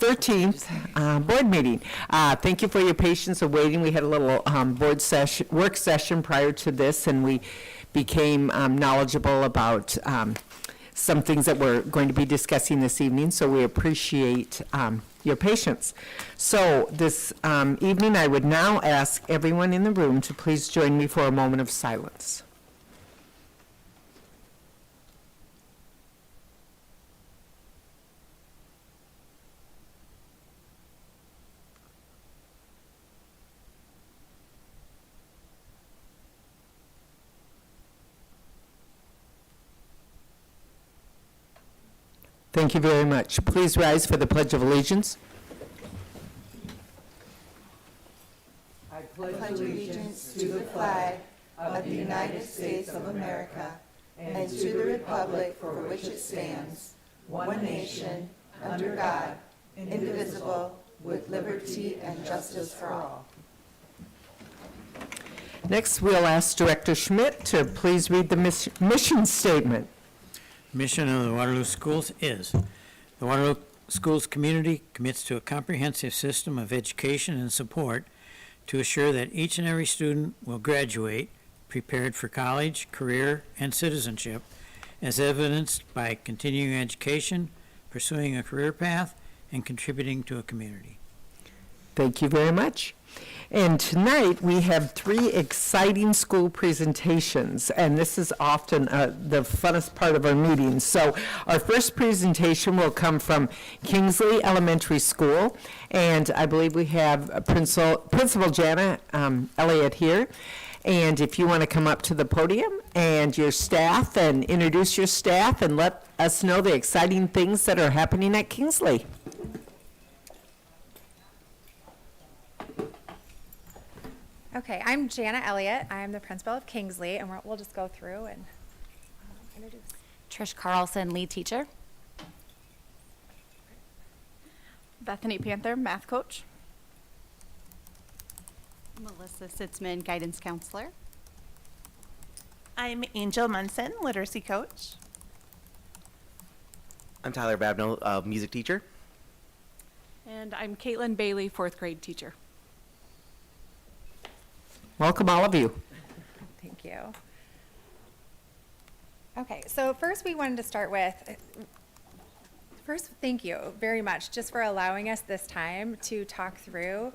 13th board meeting. Thank you for your patience of waiting. We had a little work session prior to this, and we became knowledgeable about some things that we're going to be discussing this evening, so we appreciate your patience. So this evening, I would now ask everyone in the room to please join me for a moment of silence. Thank you very much. Please rise for the Pledge of Allegiance. I pledge allegiance to the flag of the United States of America and to the republic for which it stands, one nation, under God, indivisible, with liberty and justice for all. Next, we'll ask Director Schmidt to please read the mission statement. Mission of the Waterloo Schools is, the Waterloo Schools community commits to a comprehensive system of education and support to assure that each and every student will graduate prepared for college, career, and citizenship, as evidenced by continuing education, pursuing a career path, and contributing to a community. Thank you very much. And tonight, we have 3 exciting school presentations, and this is often the funnest part of our meetings. So our first presentation will come from Kingsley Elementary School, and I believe we have Principal Jana Elliott here. And if you want to come up to the podium and your staff and introduce your staff and let us know the exciting things that are happening at Kingsley. Okay, I'm Jana Elliott. I'm the principal of Kingsley, and we'll just go through and introduce. Trish Carlson, lead teacher. Bethany Panther, math coach. Melissa Sitzman, guidance counselor. I'm Angel Munson, literacy coach. I'm Tyler Babnell, music teacher. And I'm Caitlin Bailey, 4th grade teacher. Welcome, all of you. Thank you. Okay, so first we wanted to start with, thank you very much just for allowing us this time to talk through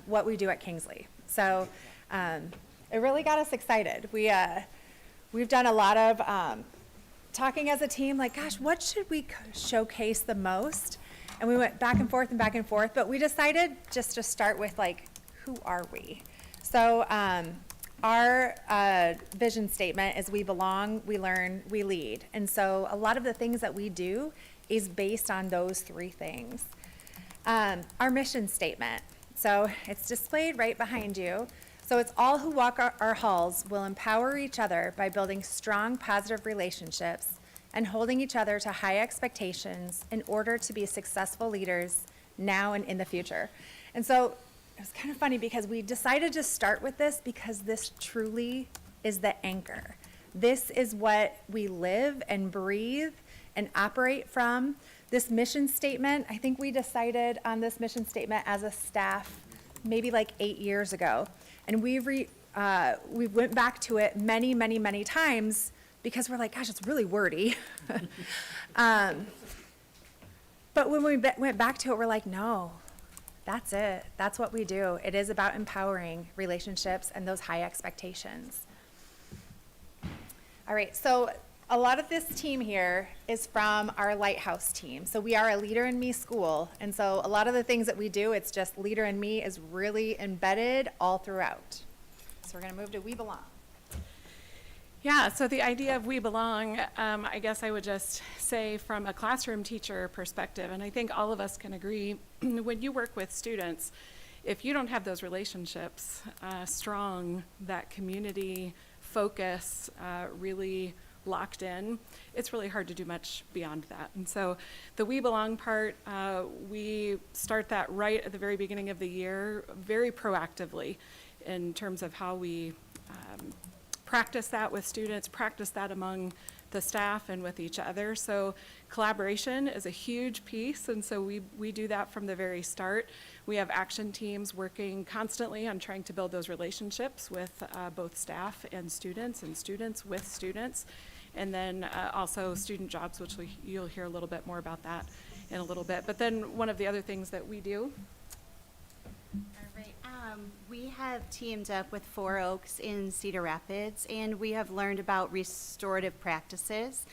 what we do at Kingsley. So it really got us excited. We've done a lot of talking as a team, like, gosh, what should we showcase the most? And we went back and forth, but we decided just to start with, like, who are we? So our vision statement is we belong, we learn, we lead. And so a lot of the things that we do is based on those 3 things. Our mission statement, so it's displayed right behind you. So it's all who walk our halls will empower each other by building strong, positive relationships and holding each other to high expectations in order to be successful leaders now and in the future. And so it was kind of funny because we decided to start with this because this truly is the anchor. This is what we live and breathe and operate from. This mission statement, I think we decided on this mission statement as a staff maybe like 8 years ago. And we went back to it many, many, many times because we're like, gosh, it's really wordy. But when we went back to it, we're like, no. That's it. That's what we do. It is about empowering relationships and those high expectations. All right, so a lot of this team here is from our Lighthouse team. So we are a Leader in Me school, and so a lot of the things that we do, it's just Leader in Me is really embedded all throughout. So we're gonna move to We Belong. Yeah, so the idea of we belong, I guess I would just say from a classroom teacher perspective, and I think all of us can agree, when you work with students, if you don't have those relationships strong, that community focus really locked in, it's really hard to do much beyond that. And so the We Belong part, we start that right at the very beginning of the year, very proactively in terms of how we practice that with students, practice that among the staff and with each other. So collaboration is a huge piece, and so we do that from the very start. We have action teams working constantly on trying to build those relationships with both staff and students with students. And then also student jobs, which you'll hear a little bit more about that in a little bit. But then one of the other things that we do. All right. We have teamed up with Four Oaks in Cedar Rapids, and we have learned about restorative practices.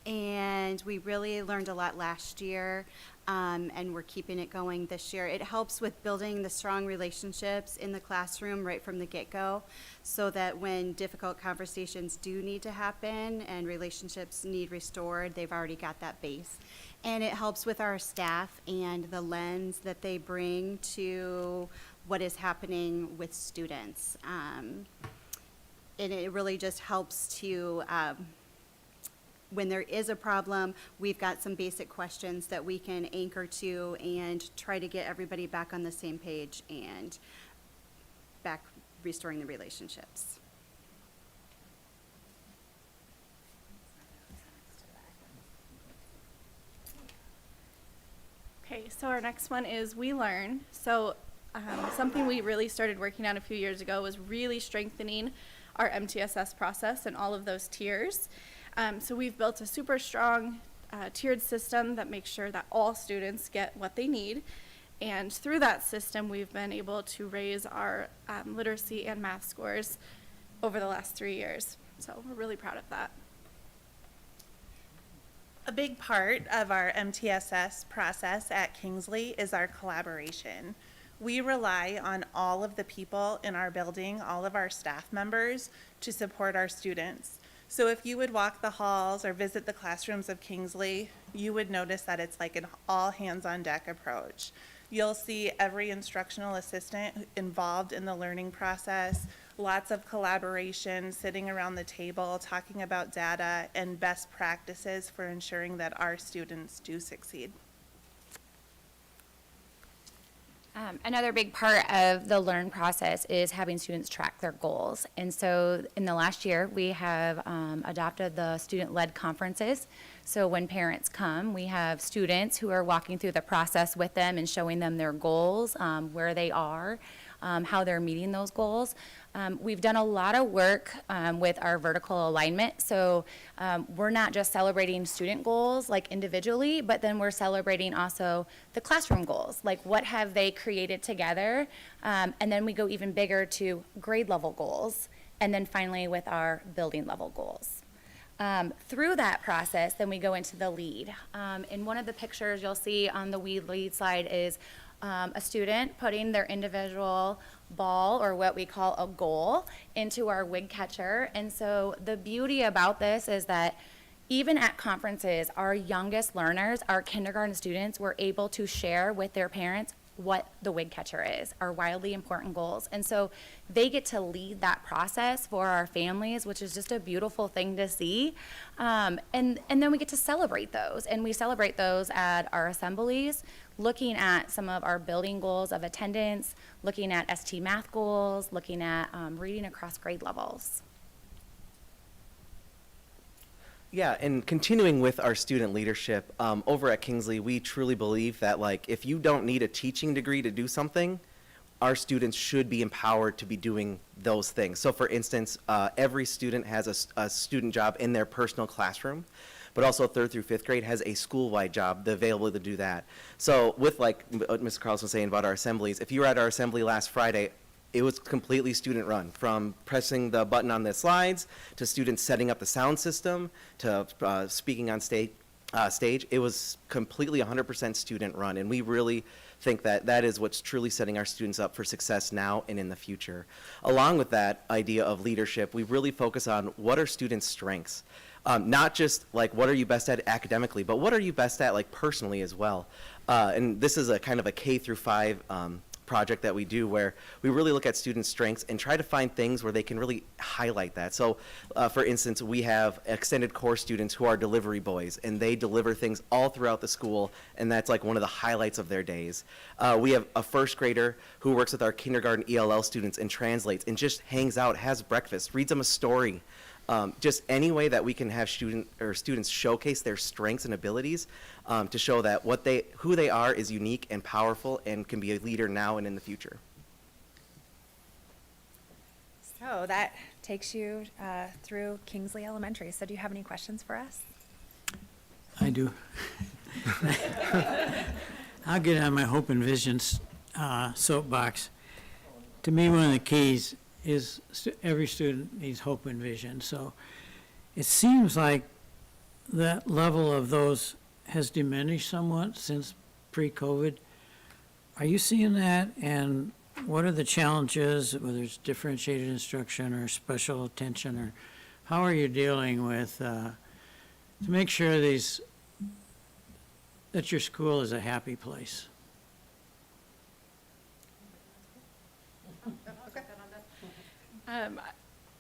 And we really learned a lot last year, and we're keeping it going this year. It helps with building the strong relationships in the classroom right from the get-go, so that when difficult conversations do need to happen and relationships need restored, they've already got that base. And it helps with our staff and the lens that they bring to what is happening with students. And it really just helps to, when there is a problem, we've got some basic questions that we can anchor to and try to get everybody back on the same page and back restoring the relationships. Okay, so our next one is We Learn. So something we really started working on a few years ago was really strengthening our MTSS process and all of those tiers. So we've built a super strong tiered system that makes sure that all students get what they need. And through that system, we've been able to raise our literacy and math scores over the last 3 years. So we're really proud of that. A big part of our MTSS process at Kingsley is our collaboration. We rely on all of the people in our building, all of our staff members, to support our students. So if you would walk the halls or visit the classrooms of Kingsley, you would notice that it's like an all hands on deck approach. You'll see every instructional assistant involved in the learning process, lots of collaboration, sitting around the table, talking about data and best practices for ensuring that our students do succeed. Another big part of the learn process is having students track their goals. And so in the last year, we have adopted the student-led conferences. So when parents come, we have students who are walking through the process with them and showing them their goals, where they are, how they're meeting those goals. We've done a lot of work with our vertical alignment. So we're not just celebrating student goals like individually, but then we're celebrating also the classroom goals, like what have they created together. And then we go even bigger to grade level goals. And then finally with our building level goals. Through that process, then we go into the lead. In one of the pictures you'll see on the We Lead slide is a student putting their individual ball, or what we call a goal, into our wig catcher. And so the beauty about this is that even at conferences, our youngest learners, our kindergarten students, were able to share with their parents what the wig catcher is, our wildly important goals. And so they get to lead that process for our families, which is just a beautiful thing to see. And then we get to celebrate those. And we celebrate those at our assemblies, looking at some of our building goals of attendance, looking at ST math goals, looking at reading across grade levels. Yeah, and continuing with our student leadership, over at Kingsley, we truly believe that, like, if you don't need a teaching degree to do something, our students should be empowered to be doing those things. So for instance, every student has a student job in their personal classroom, but also 3rd through 5th grade has a school-wide job available to do that. So with, like what Mr. Carlson was saying about our assemblies, if you were at our assembly last Friday, it was completely student-run, from pressing the button on the slides, to students setting up the sound system, to speaking on stage. It was completely 100% student-run, and we really think that that is what's truly setting our students up for success now and in the future. Along with that idea of leadership, we really focus on what are students' strengths. Not just like what are you best at academically, but what are you best at like personally as well. And this is a kind of a K through 5 project that we do, where we really look at students' strengths and try to find things where they can really highlight that. So for instance, we have extended core students who are delivery boys, and they deliver things all throughout the school, and that's like one of the highlights of their days. We have a 1st grader who works with our kindergarten ELL students and translates and just hangs out, has breakfast, reads them a story. Just any way that we can have students showcase their strengths and abilities to show that who they are is unique and powerful and can be a leader now and in the future. So that takes you through Kingsley Elementary. So do you have any questions for us? I do. I'll get on my hope and visions soapbox. To me, one of the keys is every student needs hope and vision. So it seems like that level of those has diminished somewhat since pre-COVID. Are you seeing that? And what are the challenges, whether it's differentiated instruction or special attention, or how are you dealing with to make sure that your school is a happy place?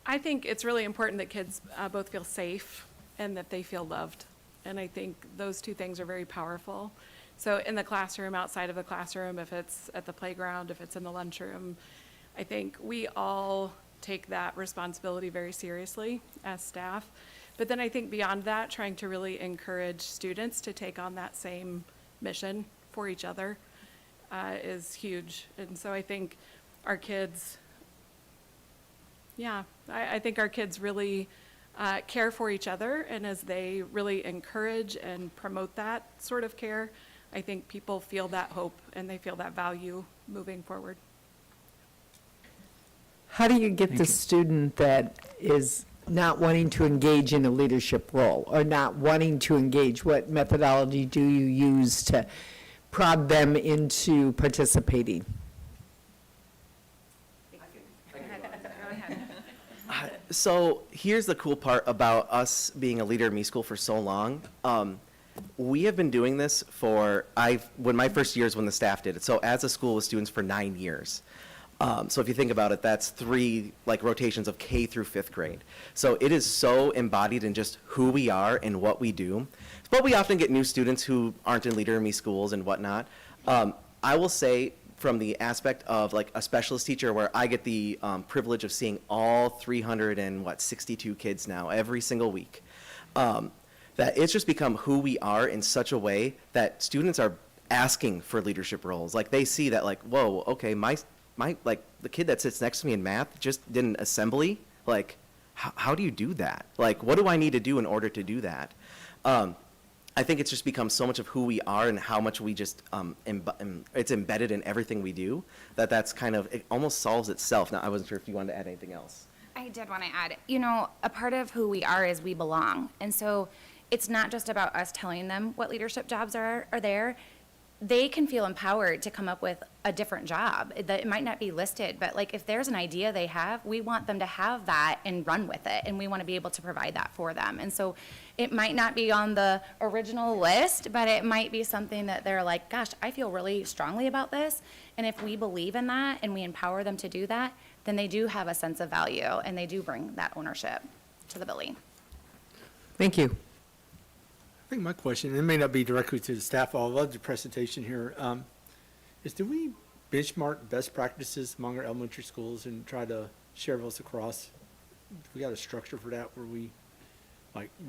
I think it's really important that kids both feel safe and that they feel loved. And I think those two things are very powerful. So in the classroom, outside of the classroom, if it's at the playground, if it's in the lunchroom, I think we all take that responsibility very seriously as staff. But then I think beyond that, trying to really encourage students to take on that same mission for each other is huge. And so I think our kids, I think our kids really care for each other, and as they really encourage and promote that sort of care, I think people feel that hope and they feel that value moving forward. How do you get the student that is not wanting to engage in a leadership role or not wanting to engage? What methodology do you use to prod them into participating? So here's the cool part about us being a Leader in Me school for so long. We have been doing this when my first years when the staff did it. So as a school with students for 9 years. So if you think about it, that's 3 rotations of K through 5th grade. So it is so embodied in just who we are and what we do. But we often get new students who aren't in Leader in Me schools and whatnot. I will say, from the aspect of a specialist teacher, where I get the privilege of seeing all 362 kids now every single week, that it's just become who we are in such a way that students are asking for leadership roles. They see that whoa, okay, my the kid that sits next to me in math just did an assembly. How do you do that? What do I need to do in order to do that? I think it's just become so much of who we are and how much we just, it's embedded in everything we do, that's kind of, it almost solves itself. Now, I wasn't sure if you wanted to add anything else. I did want to add, a part of who we are is we belong. And so it's not just about us telling them what leadership jobs are there. They can feel empowered to come up with a different job that it might not be listed, but if there's an idea they have, we want them to have that and run with it, and we want to be able to provide that for them. And so it might not be on the original list, but it might be something that they're like, gosh, I feel really strongly about this, and if we believe in that and we empower them to do that, then they do have a sense of value, and they do bring that ownership to the building. Thank you. I think my question, it may not be directly to the staff, I love the presentation here, is do we benchmark best practices among our elementary schools and try to share those across? We got a structure for that where we,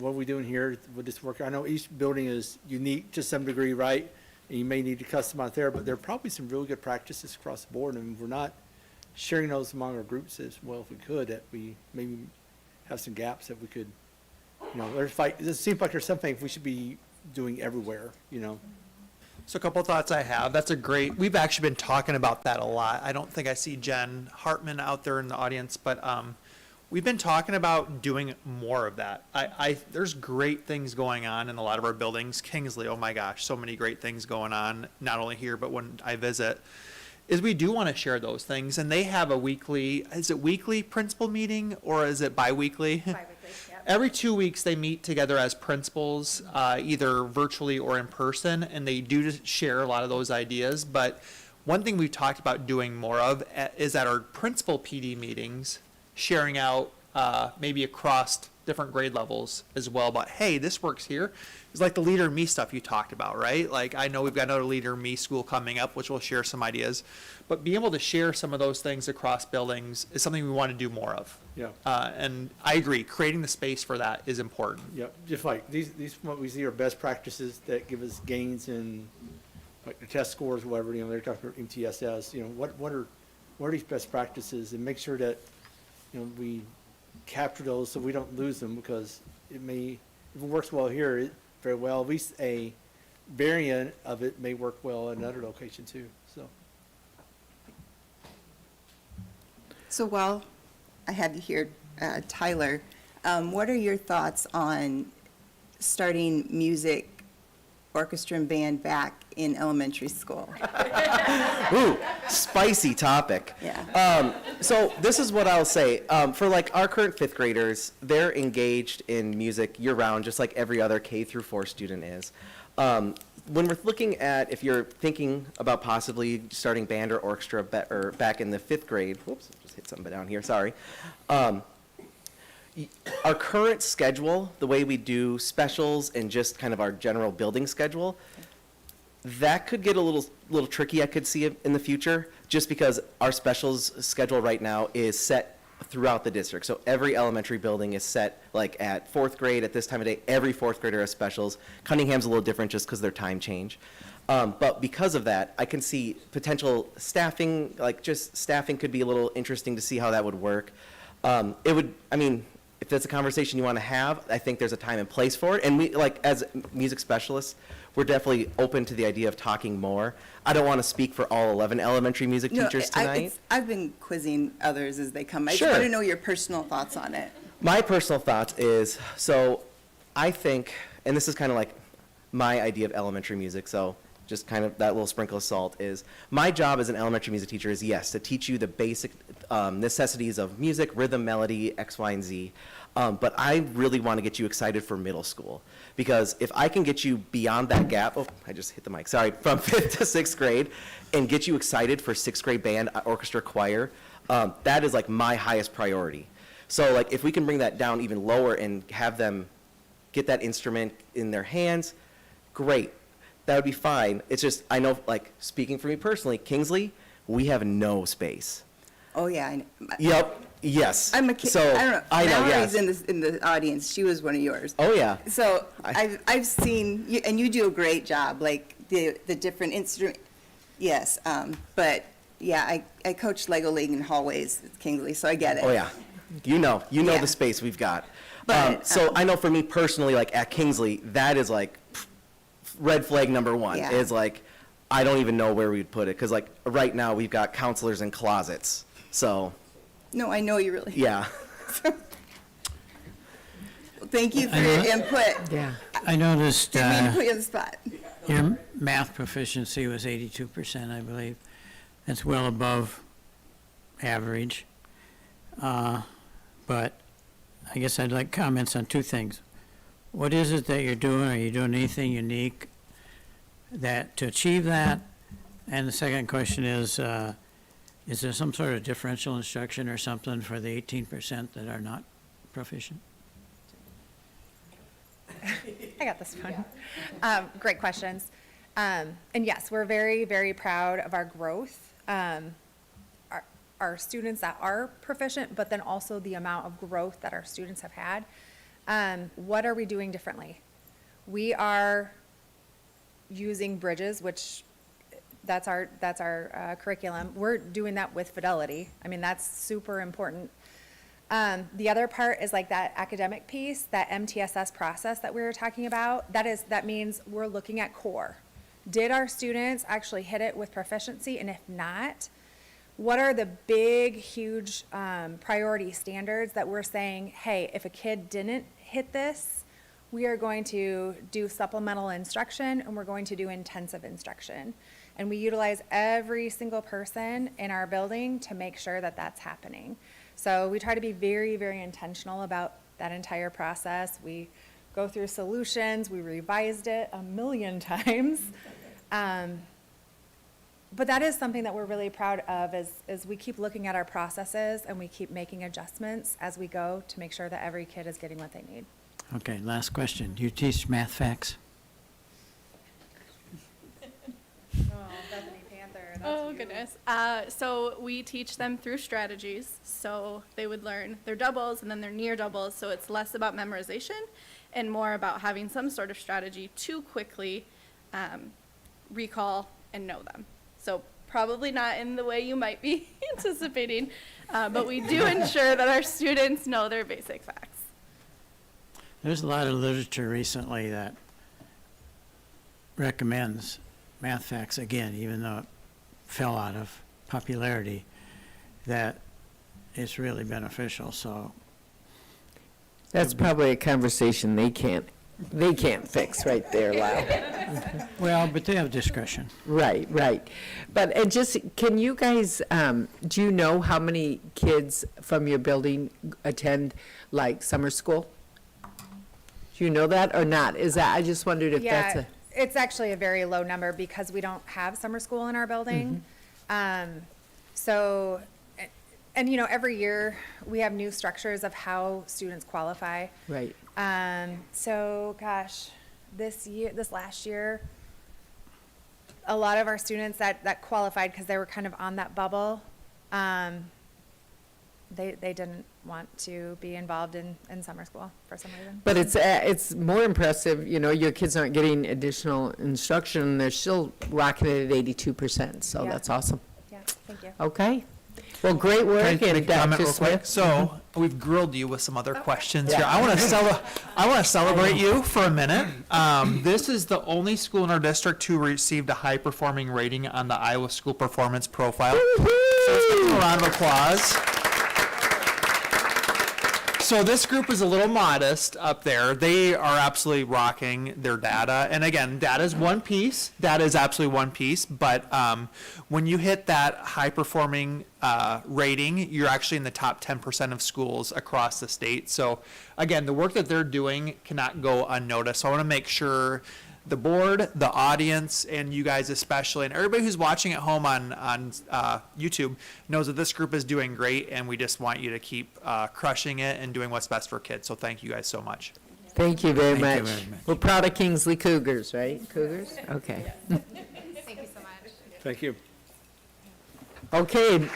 what are we doing here? Would this work? I know each building is unique to some degree, right? And you may need to customize there, but there are probably some really good practices across the board, and we're not sharing those among our groups as well if we could, that we maybe have some gaps that we could, it seems like there's something we should be doing everywhere, So a couple thoughts I have. We've actually been talking about that a lot. I don't think I see Jen Hartman out there in the audience, but we've been talking about doing more of that. There's great things going on in a lot of our buildings. Kingsley, oh my gosh, so many great things going on, not only here, but when I visit, is we do want to share those things. And they have is it weekly principal meeting or is it bi-weekly? Bi-weekly, yeah. Every 2 weeks, they meet together as principals, either virtually or in person, and they do share a lot of those ideas. But one thing we've talked about doing more of is at our principal PD meetings, sharing out maybe across different grade levels as well, but hey, this works here. It's like the Leader in Me stuff you talked about, right? Like, I know we've got another Leader in Me school coming up, which will share some ideas, but being able to share some of those things across buildings is something we want to do more of. Yeah. And I agree, creating the space for that is important. Yeah, just like these what we see are best practices that give us gains in like the test scores, whatever, they're talking about MTSS, what are these best practices, and make sure that, we capture those so we don't lose them, because if it works well here, very well, at least a variant of it may work well at another location too, so. So while I have you here, Tyler, what are your thoughts on starting music, orchestra and band back in elementary school? Ooh, spicy topic. Yeah. So this is what I'll say. For like our current fifth graders, they're engaged in music year round, just like every other K through 4 student is. When we're looking at, if you're thinking about possibly starting band or orchestra back in the 5th grade, whoops, just hit something down here, sorry. Our current schedule, the way we do specials and just kind of our general building schedule, that could get a little tricky, I could see it in the future, just because our specials schedule right now is set throughout the district. So every elementary building is set like at 4th grade at this time of day. Every 4th grader has specials. Cunningham's a little different just because of their time change. But because of that, I can see potential staffing, like just staffing could be a little interesting to see how that would work. If that's a conversation you want to have, I think there's a time and place for it. And we, like, as music specialists, we're definitely open to the idea of talking more. I don't want to speak for all 11 elementary music teachers tonight. I've been quizzing others as they come. I Sure. just want to know your personal thoughts on it. My personal thoughts is, so I think, and this is kind of like my idea of elementary music, so just kind of that little sprinkle of salt is, my job as an elementary music teacher is, yes, to teach you the basic necessities of music, rhythm, melody, X, Y, and Z. But I really want to get you excited for middle school, because if I can get you beyond that gap, oh, I just hit the mic, sorry, from 5th to 6th grade, and get you excited for 6th grade band, orchestra, choir, that is like my highest priority. So like if we can bring that down even lower and have them get that instrument in their hands, great. That would be fine. It's just, I know, like, speaking for me personally, Kingsley, we have no space. Oh, yeah. I know. Yep, yes. I'm a kid. So, I don't know. I know, Mallory's yes. in the audience. She was one of yours. Oh, yeah. So I've seen you, and you do a great job, like the different instrument. Yes, but yeah, I coach Lego League in hallways at Kingsley, so I get it. Oh, yeah. You know Yeah. the space we've got. But, So I know for me personally, like at Kingsley, that is like red flag number one. Yeah. Is like, I don't even know where we'd put it, because like right now we've got counselors in closets. So, No, I know you really. yeah. Thank you for your input. Yeah. I noticed Didn't mean to put you on the spot. your math proficiency was 82%, I believe. That's well above average. But I guess I'd like comments on two things. What is it that you're doing? Are you doing anything unique to achieve that? And the second question is there some sort of differential instruction or something for the 18% that are not proficient? I got this one. Great questions. And yes, we're very, very proud of our growth. Our students that are proficient, but then also the amount of growth that our students have had. What are we doing differently? We are using bridges, which that's our curriculum. We're doing that with fidelity. I mean, that's super important. The other part is like that academic piece, that MTSS process that we were talking about. That means we're looking at core. Did our students actually hit it with proficiency? And if not, what are the big, huge priority standards that we're saying, hey, if a kid didn't hit this, we are going to do supplemental instruction and we're going to do intensive instruction. And we utilize every single person in our building to make sure that that's happening. So we try to be very, very intentional about that entire process. We go through solutions. We revised it a million times. but that is something that we're really proud of is we keep looking at our processes and we keep making adjustments as we go to make sure that every kid is getting what they need. Okay, last question. Do you teach math facts? Oh, goodness. So we teach them through strategies. So they would learn their doubles and then their near doubles. So it's less about memorization and more about having some sort of strategy to quickly recall and know them. So probably not in the way you might be anticipating, but we do ensure that our students know their basic facts. There's a lot of literature recently that recommends math facts again, even though it fell out of popularity, that it's really beneficial, so. That's probably a conversation they can't fix right there, Lyle. Well, but they have discretion. Right, right. But just, can you guys, do you know how many kids from your building attend, like, summer school? Do you know that or not? Is that, I just wondered if that's Yeah, it's actually a very low number because we don't have summer school in our building. So, and you know, every year we have new structures of how students qualify. Right. So gosh, this last year, a lot of our students that qualified because they were kind of on that bubble, they didn't want to be involved in summer school for some reason. But it's more impressive, you know, your kids aren't getting additional instruction, they're still rocking it at 82%, so Yeah. that's awesome. Yeah, thank you. Okay. Well, great Can I work, make and a comment Dr. real quick? Smith. So we've grilled you with some other questions here. Yeah. I want to celebrate you for a minute. This is the only school in our district who received a high performing rating on the Iowa School Performance Profile. So let's give them a round of applause. So this group is a little modest up there. They are absolutely rocking their data. And again, data is one piece. Data is absolutely one piece. But when you hit that high performing rating, you're actually in the top 10% of schools across the state. So again, the work that they're doing cannot go unnoticed. So I want to make sure the board, the audience, and you guys especially, and everybody who's watching at home on YouTube knows that this group is doing great, and we just want you to keep crushing it and doing what's best for kids. So thank you guys so much. Thank you very Thank you much. very much. We're proud of Kingsley Cougars, right? Cougars? Okay. Thank you so much. Thank you. Okay.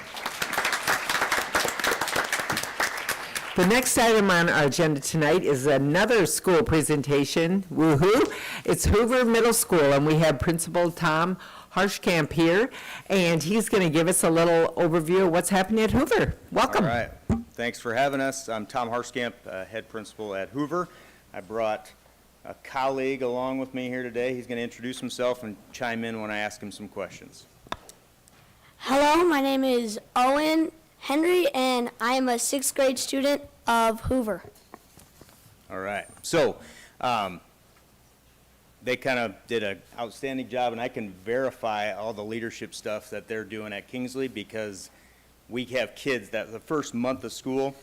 The next item on our agenda tonight is another school presentation. Woo-hoo! It's Hoover Middle School, and we have Principal Tom Harshkamp here, and he's going to give us a little overview of what's happening at Hoover. Welcome. All right. Thanks for having us. I'm Tom Harshkamp, head principal at Hoover. I brought a colleague along with me here today. He's going to introduce himself and chime in when I ask him some questions. Hello, my name is Owen Henry, and I am a sixth grade student of Hoover. All right. So they kind of did an outstanding job, and I can verify all the leadership stuff that they're doing at Kingsley because we have kids that the first month of school,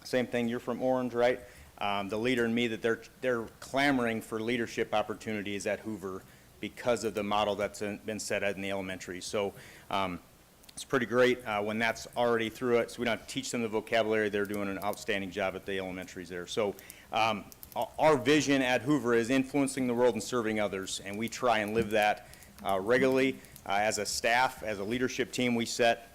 same thing, you're from Orange, right? The leader in me, that they're clamoring for leadership opportunities at Hoover because of the model that's been set in the elementary. So it's pretty great when that's already through it. So we don't have to teach them the vocabulary. They're doing an outstanding job at the elementaries there. So our vision at Hoover is influencing the world and serving others, and we try and live that regularly. As a staff, as a leadership team, we set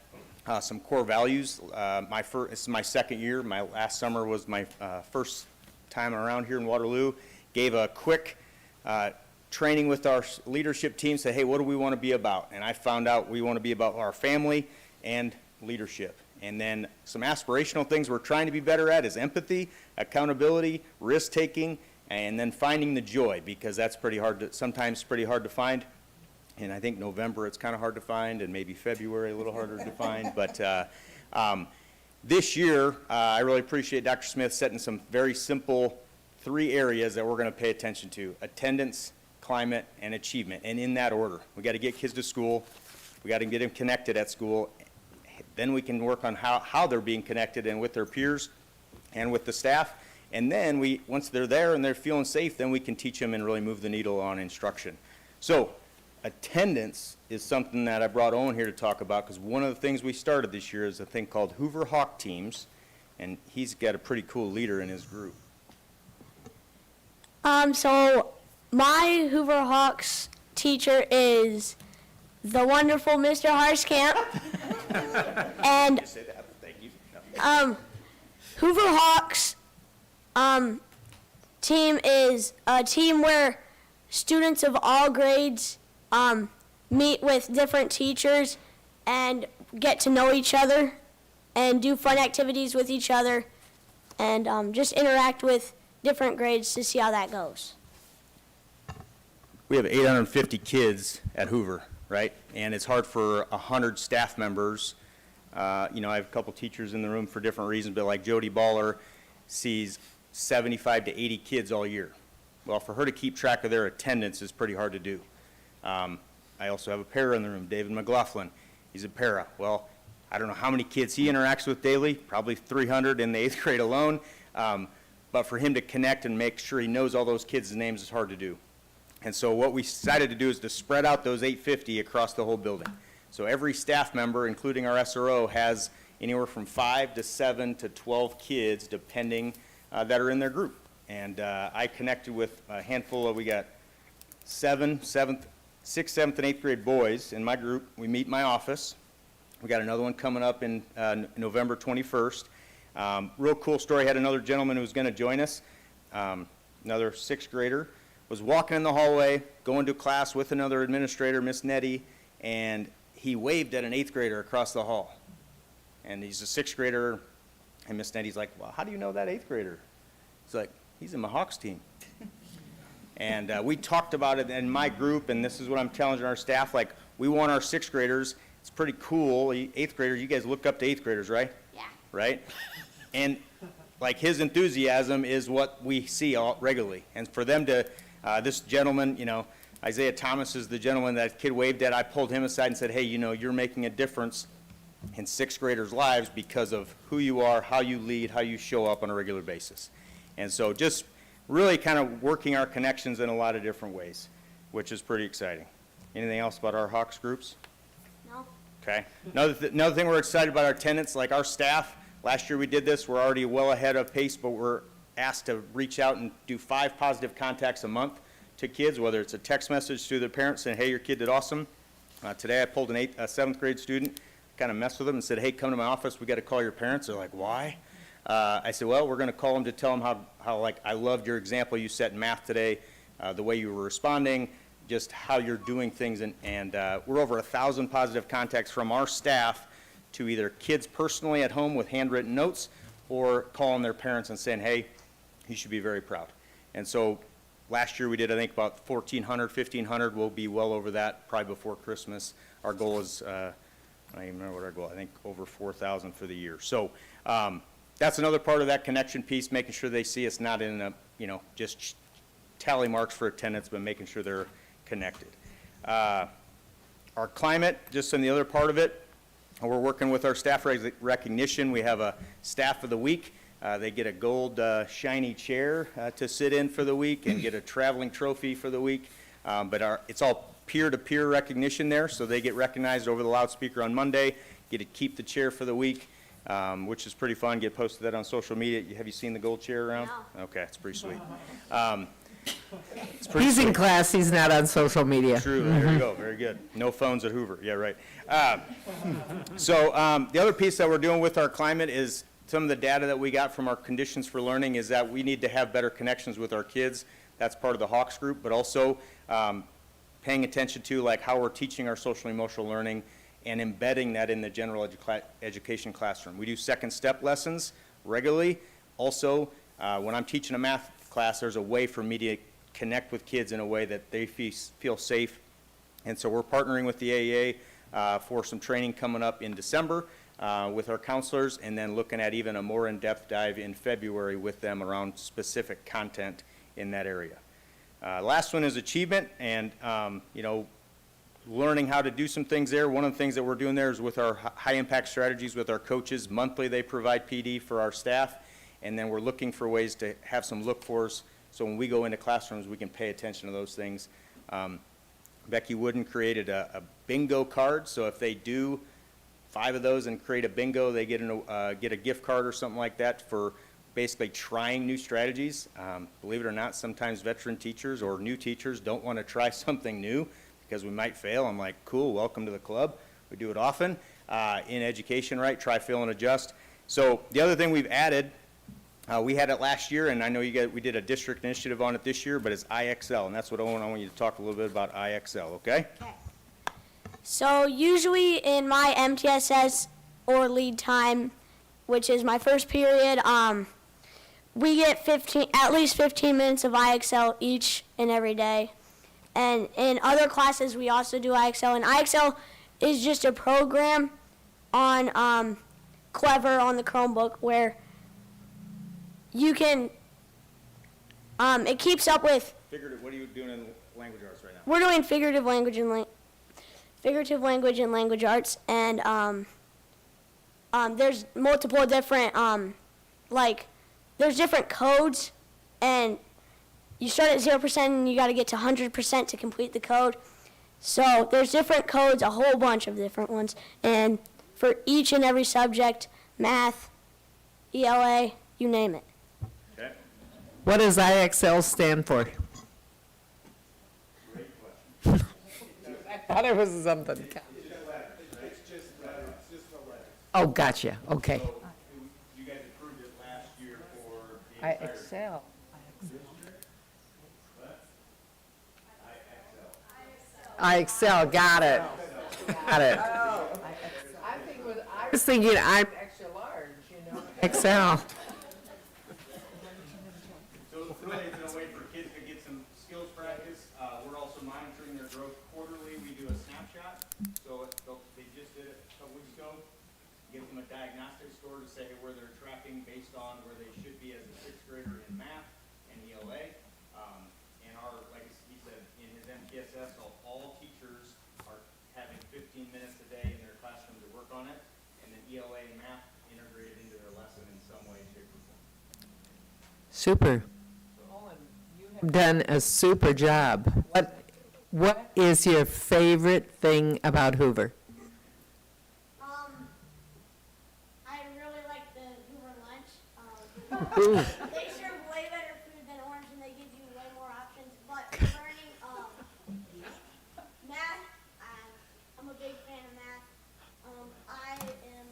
some core values. This is my second year. My last summer was my first time around here in Waterloo. Gave a quick training with our leadership team, say, hey, what do we want to be about? And I found out we want to be about our family and leadership. And then some aspirational things we're trying to be better at is empathy, accountability, risk-taking, and then finding the joy, because that's sometimes pretty hard to find. And I think November it's kind of hard to find, and maybe February a little harder to find. But this year, I really appreciate Dr. Smith setting some very simple 3 areas that we're going to pay attention to: attendance, climate, and achievement, and in that order. We got to get kids to school. We got to get them connected at school. Then we can work on how they're being connected and with their peers and with the staff. And then once they're there and they're feeling safe, then we can teach them and really move the needle on instruction. So attendance is something that I brought Owen here to talk about, because one of the things we started this year is a thing called Hoover Hawk Teams, and he's got a pretty cool leader in his group. So my Hoover Hawks teacher is the wonderful Mr. Harskamp. And Just say that, thank you. No. Hoover Hawks team is a team where students of all grades meet with different teachers and get to know each other and do fun activities with each other and just interact with different grades to see how that goes. We have 850 kids at Hoover, right? And it's hard for 100 staff members. I have a couple teachers in the room for different reasons, but like Jody Baller sees 75 to 80 kids all year. Well, for her to keep track of their attendance is pretty hard to do. I also have a para in the room, David McLaughlin. He's a para. Well, I don't know how many kids he interacts with daily, probably 300 in the 8th grade alone. But for him to connect and make sure he knows all those kids' names is hard to do. And so what we decided to do is to spread out those 850 across the whole building. So every staff member, including our SRO, has anywhere from 5 to 7 to 12 kids, depending, that are in their group. And I connected with a handful of, we got 6th, 7th, and 8th grade boys in my group. We meet in my office. We got another one coming up in November 21st. Real cool story, had another gentleman who was going to join us, another 6th grader, was walking in the hallway, going to class with another administrator, Miss Nettie, and he waved at an 8th grader across the hall. And he's a 6th grader, and Miss Nettie's like, well, how do you know that 8th grader? He's like, he's in my Hawks team. And we talked about it in my group, and this is what I'm challenging our staff, like, we want our 6th graders, it's pretty cool, 8th graders, you guys look up to 8th graders, right? Yeah. Right? And like his enthusiasm is what we see regularly. And for them to, this gentleman, Isaiah Thomas is the gentleman that kid waved at. I pulled him aside and said, hey, you're making a difference in 6th graders' lives because of who you are, how you lead, how you show up on a regular basis. And so just really kind of working our connections in a lot of different ways, which is pretty exciting. Anything else about our Hawks groups? No. Okay. Another thing we're excited about our attendance, like our staff. Last year we did this. We're already well ahead of pace, but we're asked to reach out and do 5 positive contacts a month to kids, whether it's a text message to their parents saying, hey, your kid did awesome. Today I pulled a 7th grade student, kind of messed with them and said, hey, come to my office. We got to call your parents. They're like, why? I said, well, we're going to call them to tell them how like, I loved your example you set in math today, the way you were responding, just how you're doing things. And we're over 1,000 positive contacts from our staff to either kids personally at home with handwritten notes or calling their parents and saying, hey, you should be very proud. And so last year we did, I think, about 1,400, 1,500. We'll be well over that probably before Christmas. Our goal is, I don't even remember what our goal, I think over 4,000 for the year. So that's another part of that connection piece, making sure they see us not in a, just tally marks for attendance, but making sure they're connected. Our climate, just on the other part of it, we're working with our staff recognition. We have a staff of the week. They get a gold shiny chair to sit in for the week and get a traveling trophy for the week. But it's all peer-to-peer recognition there, so they get recognized over the loudspeaker on Monday, get to keep the chair for the week, which is pretty fun. Get posted that on social media. Have you seen the gold chair around? No. Okay, it's pretty sweet. It's pretty He's in sweet. class, he's not on social media. True, there you go, very good. No phones at Hoover, yeah, right. So the other piece that we're doing with our climate is some of the data that we got from our conditions for learning is that we need to have better connections with our kids. That's part of the Hawks group, but also paying attention to like how we're teaching our social emotional learning and embedding that in the general education classroom. We do second step lessons regularly. Also, when I'm teaching a math class, there's a way for me to connect with kids in a way that they feel safe. And so we're partnering with the AEA for some training coming up in December with our counselors, and then looking at even a more in-depth dive in February with them around specific content in that area. Last one is achievement, and learning how to do some things there. One of the things that we're doing there is with our high-impact strategies with our coaches. Monthly, they provide PD for our staff, and then we're looking for ways to have some look-fors, so when we go into classrooms, we can pay attention to those things. Becky Wooden created a bingo card, so if they do 5 of those and create a bingo, they get a gift card or something like that for basically trying new strategies. Believe it or not, sometimes veteran teachers or new teachers don't want to try something new because we might fail. I'm like, cool, welcome to the club. We do it often. In education, right? Try, fail, and adjust. So the other thing we've added, we had it last year, and I know we did a district initiative on it this year, but it's IXL, and that's what I want you to talk a little bit about IXL, okay? So usually in my MTSS or lead time, which is my first period, we get at least 15 minutes of IXL each and every day. And in other classes, we also do IXL. And IXL is just a program on Clever on the Chromebook where you can, it keeps up with. Figurative, what are you doing in language arts right now? We're doing figurative language and language arts, and there's multiple different there's different codes, and you start at 0% and you got to get to 100% to complete the code. So there's different codes, a whole bunch of different ones, and for each and every subject, math, ELA, you name it. Okay. What does IXL stand for? I thought it was something. Oh, gotcha, okay. You guys approved it last year for the I entire. excel. I excel, got it. Got it. I was thinking I'm extra large, Excel. So really, it's a way for kids to get some skills practice. We're also monitoring their growth quarterly. We do a snapshot. So they just did it a couple weeks ago. Give them a diagnostic score to say where they're tracking based on where they should be as a 6th grader in math and ELA. And like he said, in his MTSS, all teachers are having 15 minutes a day in their classroom to work on it. And then ELA and math integrated into their lesson in some way, shape, or form. Super. Done a super job. What is your favorite thing about Hoover? I really like the Hoover lunch. Ooh. They serve way better food than Orange, and they give you way more options. But learning math, I'm a big fan of math. I am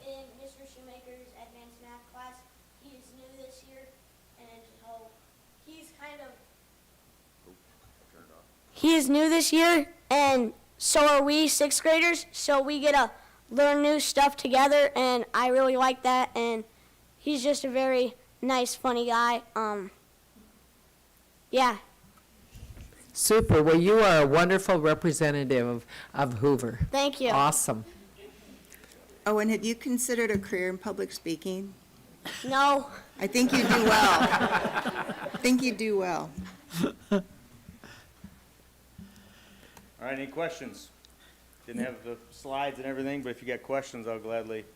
in Mr. Shoemaker's advanced math class. He is new this year, and so he is new this year, and so are we 6th graders. So we get to learn new stuff together, and I really like that. And he's just a very nice, funny guy. Yeah. Super. Well, you are a wonderful representative of Hoover. Thank you. Awesome. Oh, and have you considered a career in public speaking? No. I think you do well. I think you do well. All right, any questions? Didn't have the slides and everything, but if you got questions, I'll gladly.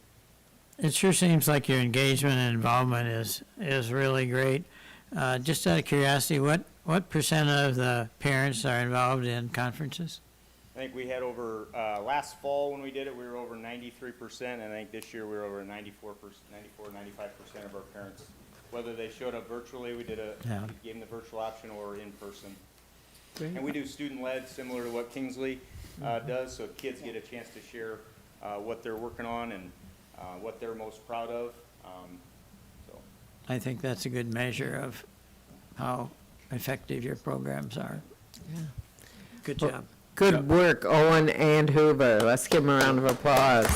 It sure seems like your engagement and involvement is really great. Just out of curiosity, what percent of the parents are involved in conferences? I think we had over, last fall when we did it, we were over 93%, and I think this year we were over 94%, 95% of our parents. Whether they showed up virtually, we gave them the virtual option, or in person. Great. And we do student-led, similar to what Kingsley does, so kids get a chance to share what they're working on and what they're most proud of. So I think that's a good measure of how effective your programs are. Yeah. Good Well, job. Good work, Owen and Hoover. Let's give them a round of applause.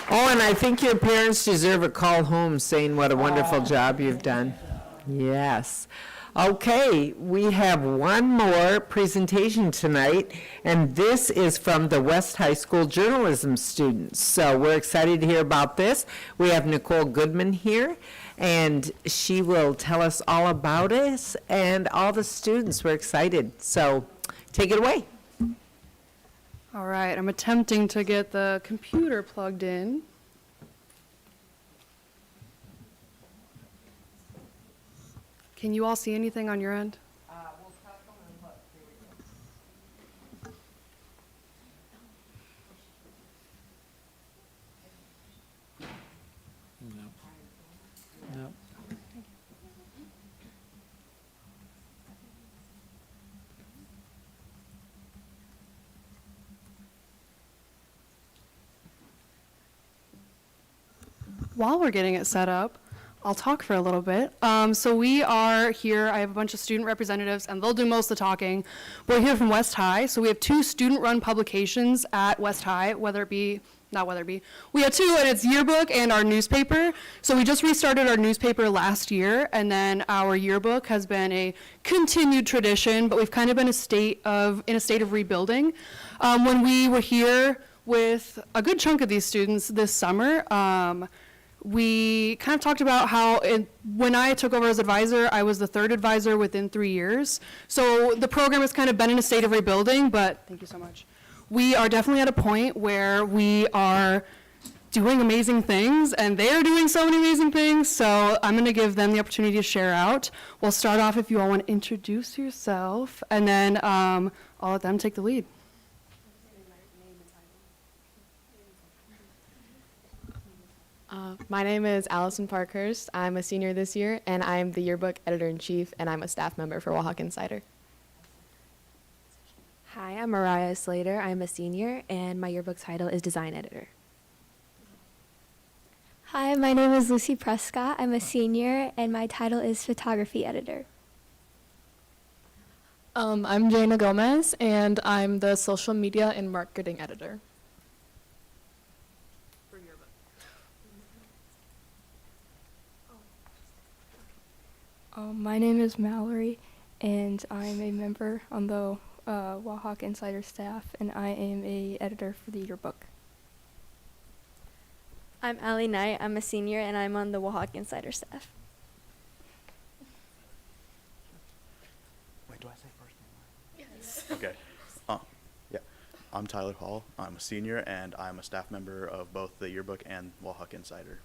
Owen, I think your parents deserve a call home saying what a wonderful job you've done. Yes. Okay, we have one more presentation tonight, and this is from the West High School journalism students. So we're excited to hear about this. We have Nicole Goodman here, and she will tell us all about it, and all the students. We're excited. So take it away. All right, I'm attempting to get the computer plugged in. Can you all see anything on your end? while we're getting it set up, I'll talk for a little bit. So we are here, I have a bunch of student representatives, and they'll do most of the talking. We're here from West High, so we have 2 student-run publications at West High, we have 2, and it's yearbook and our newspaper. So we just restarted our newspaper last year, and then our yearbook has been a continued tradition, but we've kind of been in a state of rebuilding. When we were here with a good chunk of these students this summer, we kind of talked about how when I took over as advisor, I was the 3rd advisor within 3 years. So the program has kind of been in a state of rebuilding, but thank you so much. We are definitely at a point where we are doing amazing things, and they are doing so many amazing things, so I'm going to give them the opportunity to share out. We'll start off if you all want to introduce yourself, and then I'll let them take the lead. My name is Allison Parkhurst. I'm a senior this year, and I'm the yearbook editor-in-chief, and I'm a staff member for Wahawk Insider. Hi, I'm Mariah Slater. I'm a senior, and my yearbook title is design editor. Hi, my name is Lucy Prescott. I'm a senior, and my title is photography editor. I'm Jana Gomez, and I'm the social media and marketing editor. My name is Mallory, and I'm a member on the Wahawk Insider staff, and I am a editor for the yearbook. I'm Allie Knight. I'm a senior, and I'm on the Wahawk Insider staff. Wait, do I say first name? Yes. Okay. Yeah. I'm Tyler Hall. I'm a senior, and I'm a staff member of both the yearbook and Wahawk Insider.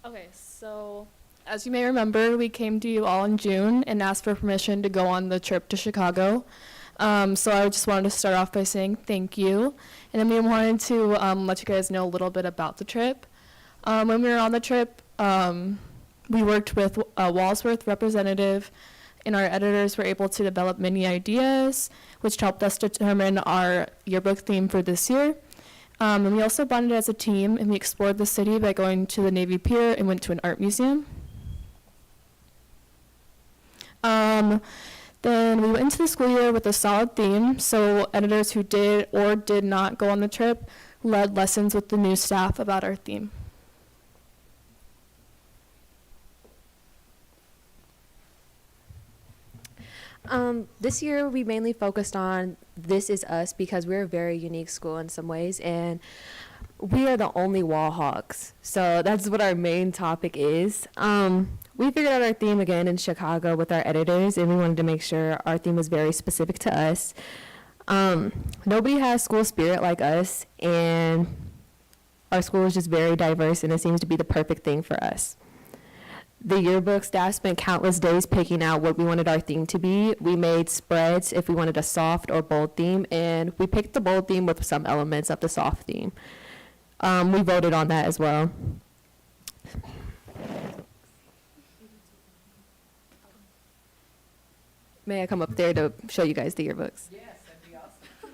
Okay, so as you may remember, we came to you all in June and asked for permission to go on the trip to Chicago. So I just wanted to start off by saying thank you. And then we wanted to let you guys know a little bit about the trip. When we were on the trip, we worked with a Walsworth representative, and our editors were able to develop many ideas, which helped us determine our yearbook theme for this year. And we also bonded as a team, and we explored the city by going to the Navy Pier and went to an art museum. Then we went into the school year with a solid theme, so editors who did or did not go on the trip led lessons with the new staff about our theme. This year we mainly focused on This Is Us because we're a very unique school in some ways, and we are the only wall hawks. So that's what our main topic is. We figured out our theme again in Chicago with our editors, and we wanted to make sure our theme was very specific to us. Nobody has school spirit like us, and our school is just very diverse, and it seems to be the perfect thing for us. The yearbook staff spent countless days picking out what we wanted our theme to be. We made spreads if we wanted a soft or bold theme, and we picked the bold theme with some elements of the soft theme. We voted on that as well. May I come up there to show you guys the yearbooks? Yes, that'd be awesome.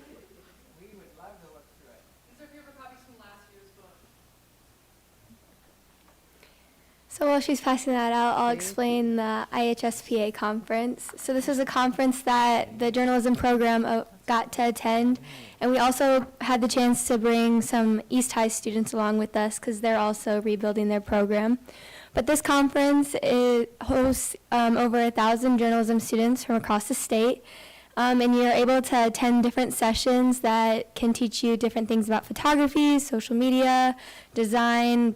We would love to look through it. These are paper copies from last year's book. So while she's passing that out, I'll explain the IHSPA conference. So this was a conference that the journalism program got to attend, and we also had the chance to bring some East High students along with us because they're also rebuilding their program. But this conference hosts over 1,000 journalism students from across the state, and you're able to attend different sessions that can teach you different things about photography, social media, design,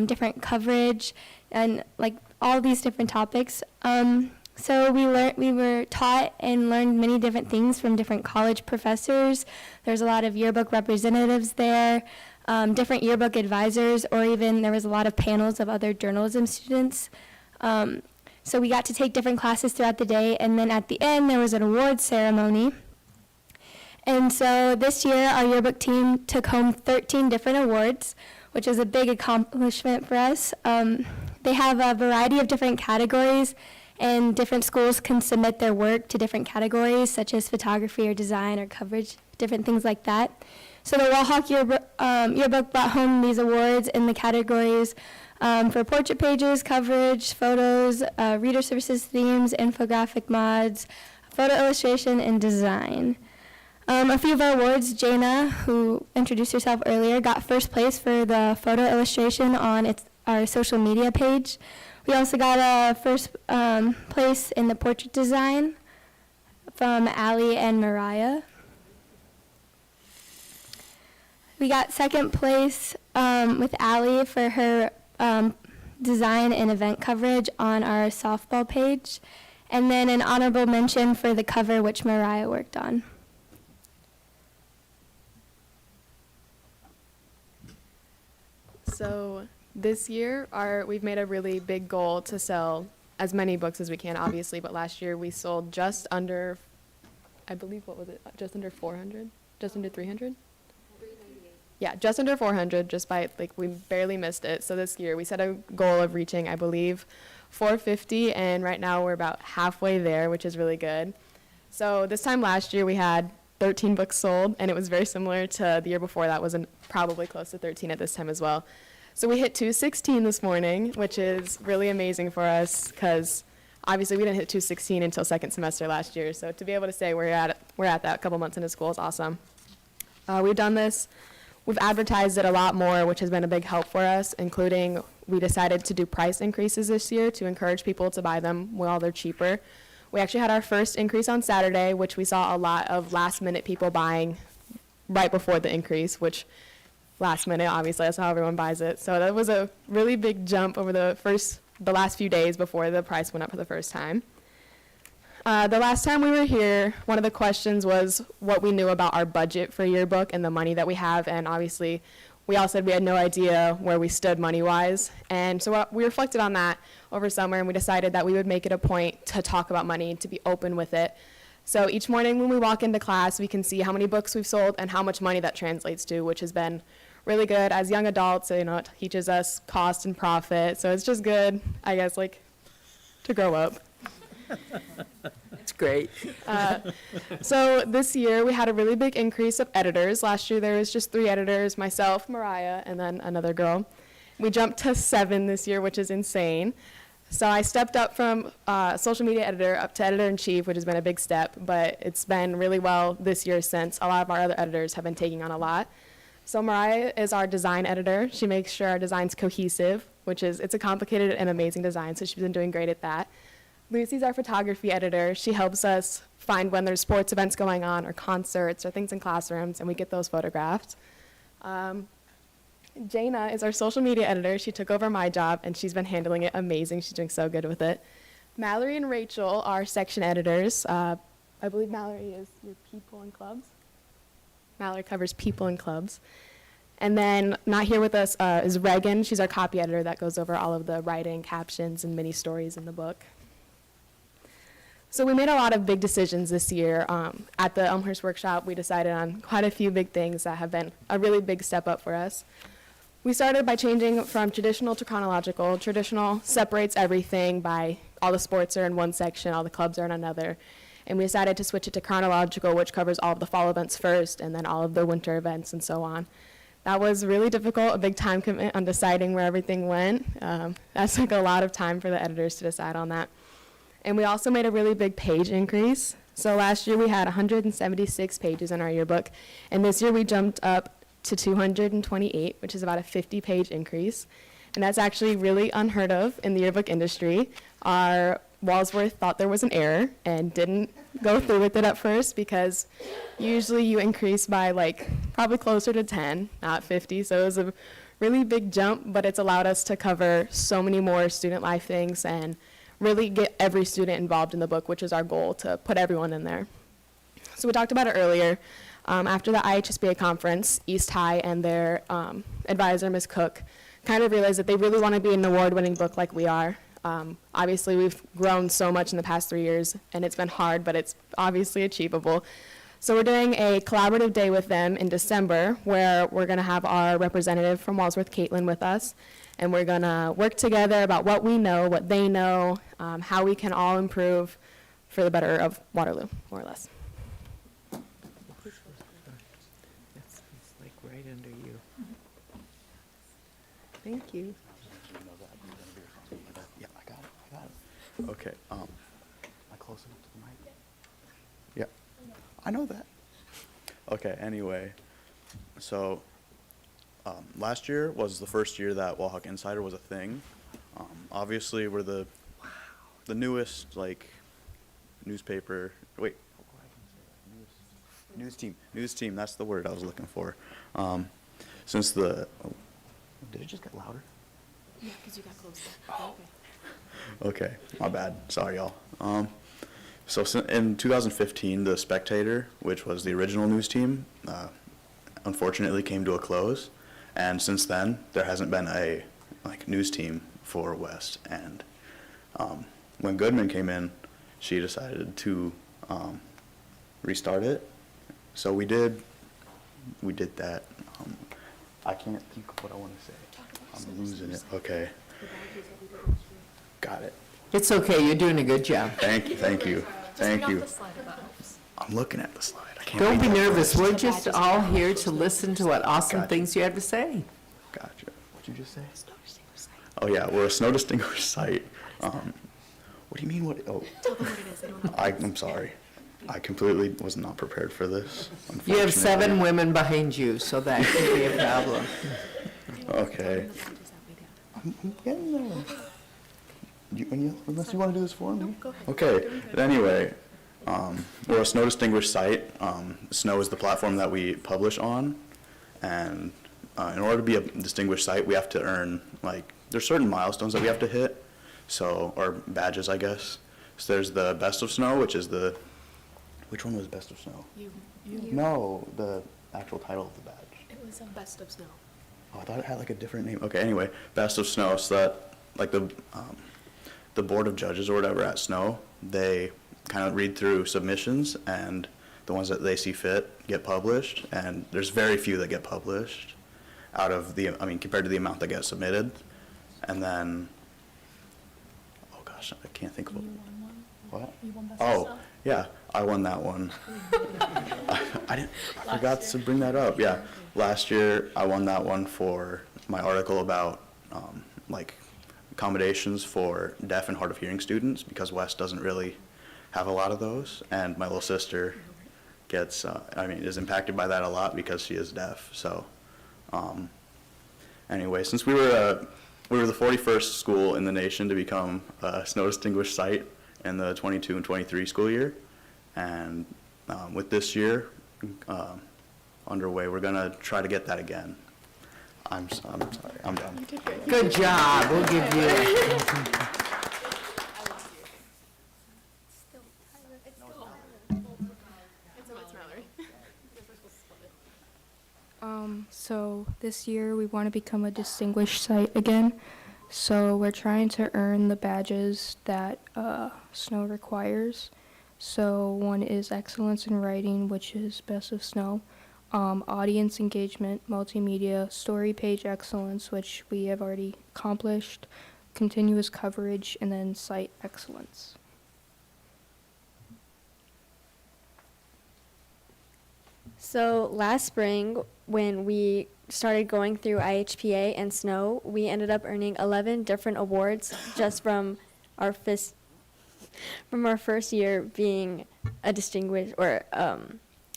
different coverage, and like all these different topics. So we were taught and learned many different things from different college professors. There's a lot of yearbook representatives there, different yearbook advisors, or even there was a lot of panels of other journalism students. So we got to take different classes throughout the day, and then at the end there was an awards ceremony. And so this year our yearbook team took home 13 different awards, which is a big accomplishment for us. They have a variety of different categories, and different schools can submit their work to different categories, such as photography or design or coverage, different things like that. So the Wall Hawk yearbook brought home these awards in the categories for portrait pages, coverage, photos, reader services themes, infographic mods, photo illustration, and design. A few of our awards, Jaina, who introduced herself earlier, got first place for the photo illustration on our social media page. We also got a first place in the portrait design from Allie and Mariah. We got second place with Allie for her design and event coverage on our softball page, and then an honorable mention for the cover, which Mariah worked on. So this year, we've made a really big goal to sell as many books as we can, obviously, but last year we sold just under, I believe, what was it, just under 400? Just under 300? Yeah, just under 400, just by, we barely missed it. So this year we set a goal of reaching, I believe, 450, and right now we're about halfway there, which is really good. So this time last year we had 13 books sold, and it was very similar to the year before. That was probably close to 13 at this time as well. So we hit 216 this morning, which is really amazing for us because obviously we didn't hit 216 until second semester last year. So to be able to say we're at that a couple months into school is awesome. We've done this. We've advertised it a lot more, which has been a big help for us, including we decided to do price increases this year to encourage people to buy them while they're cheaper. We actually had our first increase on Saturday, which we saw a lot of last-minute people buying right before the increase, which last minute, obviously, that's how everyone buys it. So that was a really big jump over the last few days before the price went up for the first time. The last time we were here, one of the questions was what we knew about our budget for yearbook and the money that we have, and obviously we all said we had no idea where we stood money-wise. And so we reflected on that over summer, and we decided that we would make it a point to talk about money, to be open with it. So each morning when we walk into class, we can see how many books we've sold and how much money that translates to, which has been really good. As young adults, it teaches us cost and profit. So it's just good, I guess, to grow up. It's great. So this year we had a really big increase of editors. Last year there was just 3 editors, myself, Mariah, and then another girl. We jumped to 7 this year, which is insane. So I stepped up from social media editor up to editor-in-chief, which has been a big step, but it's been really well this year since a lot of our other editors have been taking on a lot. So Mariah is our design editor. She makes sure our design's cohesive, it's a complicated and amazing design, so she's been doing great at that. Lucy's our photography editor. She helps us find when there's sports events going on or concerts or things in classrooms, and we get those photographed. Jaina is our social media editor. She took over my job, and she's been handling it amazing. She's doing so good with it. Mallory and Rachel are section editors. I believe Mallory is your people and clubs. Mallory covers people and clubs. And then not here with us is Reagan. She's our copy editor that goes over all of the writing, captions, and mini stories in the book. So we made a lot of big decisions this year. At the Elmhurst workshop, we decided on quite a few big things that have been a really big step up for us. We started by changing from traditional to chronological. Traditional separates everything by all the sports are in one section, all the clubs are in another. And we decided to switch it to chronological, which covers all of the fall events first and then all of the winter events and so on. That was really difficult, a big time commitment on deciding where everything went. That took a lot of time for the editors to decide on that. And we also made a really big page increase. So last year we had 176 pages in our yearbook, and this year we jumped up to 228, which is about a 50-page increase. And that's actually really unheard of in the yearbook industry. Our Walsworth thought there was an error and didn't go through with it at first because usually you increase by probably closer to 10, not 50. So it was a really big jump, but it's allowed us to cover so many more student life things and really get every student involved in the book, which is our goal, to put everyone in there. So we talked about it earlier. After the IHSBA conference, East High and their advisor, Ms. Cook, kind of realized that they really want to be an award-winning book like we are. Obviously, we've grown so much in the past 3 years, and it's been hard, but it's obviously achievable. So we're doing a collaborative day with them in December where we're going to have our representative from Walsworth, Caitlin, with us. And we're going to work together about what we know, what they know, how we can all improve for the better of Waterloo, more or less. Thank you. Yeah, I got it. Okay, am I close enough to the mic? Yeah, I know that. Okay, anyway, so, last year was the first year that Wahawk Insider was a thing. Obviously, we're the newest, like, newspaper, wait. News team, that's the word I was looking for. Since the, did it just get louder? Yeah, because you got closer. Okay, my bad. Sorry, y'all. So in 2015, the Spectator, which was the original news team, unfortunately came to a close. And since then, there hasn't been a news team for West. And when Goodman came in, she decided to restart it. So we did that. I can't think of what I want to say. I'm losing it. Okay. Got it. It's okay, you're doing a good job. Thank you. I'm looking at the slide. I can't Don't be read that. nervous, we're just all here to listen to what awesome Gotcha. things you have to say. Gotcha. What'd you just say? Oh, yeah, we're a snow distinguished site. What do you mean, what? Oh. Tell them what it is. They don't know. I'm sorry. I completely was not prepared for this. You have 7 unfortunately. women behind you, so that could be a problem. Okay. I'm getting there. Unless you want to do this for me? Okay, but anyway, we're a snow distinguished site. Snow is the platform that we publish on, and in order to be a distinguished site, we have to earn, there's certain milestones that we have to hit, or badges, I guess. So there's the Best of Snow, which is which one was Best of Snow? You. No, the actual title of the badge. It was Best of Snow. Oh, I thought it had a different name. Okay, anyway, Best of Snow, so that, the board of judges or whatever at Snow, they kind of read through submissions, and the ones that they see fit get published, and there's very few that get published out of compared to the amount that get submitted. And then, oh gosh, I can't think of what? You won Best of Oh, Snow? yeah, I won that one. I forgot to bring that up, yeah. Last year, I won that one for my article about, accommodations for deaf and hard of hearing students, because West doesn't really have a lot of those, and my little sister is impacted by that a lot because she is deaf. So, anyway, since we were the 41st school in the nation to become a snow distinguished site in the 22 and 23 school year, and with this year underway, we're gonna try to get that again. I'm sorry, I'm done. Good job, we'll give you. So this year we want to become a distinguished site again. So we're trying to earn the badges that Snow requires. So one is excellence in writing, which is Best of Snow. Audience engagement, multimedia, story page excellence, which we have already accomplished, continuous coverage, and then site excellence. So last spring, when we started going through IHPA and Snow, we ended up earning 11 different awards just from our first year being a distinguished or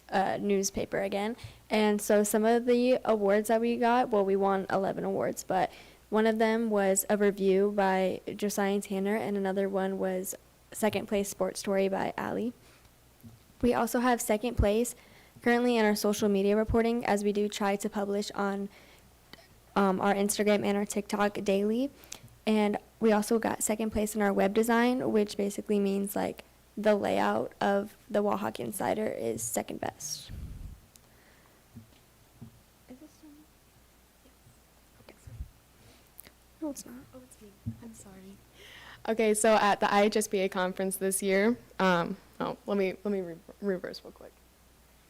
a newspaper again. And so some of the awards that we got, well, we won 11 awards, but one of them was a review by Josiah Tanner, and another one was second place sports story by Allie. We also have second place currently in our social media reporting, as we do try to publish on our Instagram and our TikTok daily. And we also got second place in our web design, which basically means the layout of the Wahawk Insider is second best. Is this done? Okay. No, it's not. Oh, it's me. I'm sorry. Okay, so at the IHSBA conference this year, let me reverse real quick.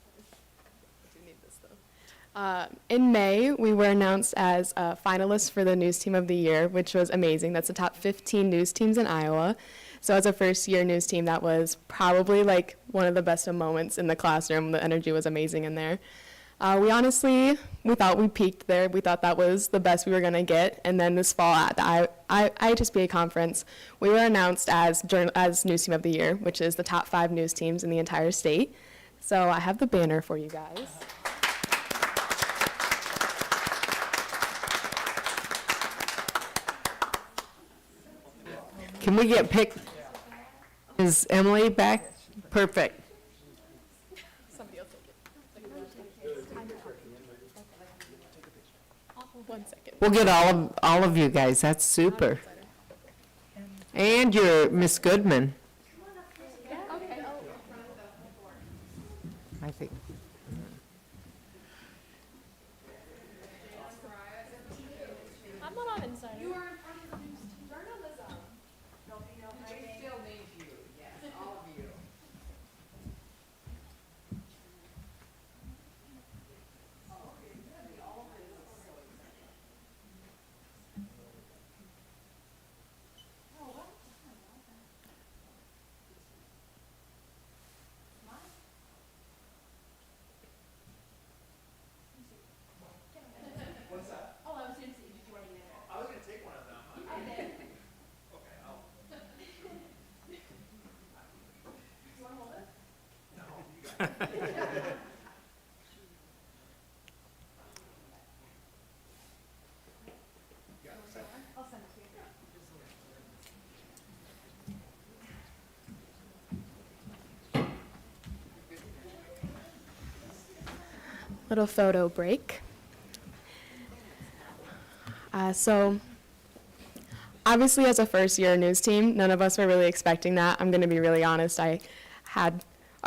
I do need this though. In May, we were announced as finalists for the News Team of the Year, which was amazing. That's the top 15 news teams in Iowa. So as a first-year news team, that was probably one of the best moments in the classroom. The energy was amazing in there. We honestly, we thought we peaked there. We thought that was the best we were going to get. And then this fall at the IHSBA conference, we were announced as News Team of the Year, which is the top 5 news teams in the entire state. So I have the banner for you guys. Can we get picked? Is Emily back? Perfect. Somebody else take it. 1 second. We'll get all of you guys. That's super. And you're Miss Goodman. I think. I'm not on Insider. You are in front of the news team. Journalism. They still need you. Yes, all of you. Little photo break. So obviously as a first year news team, none of us were really expecting that. I'm going to be really honest. I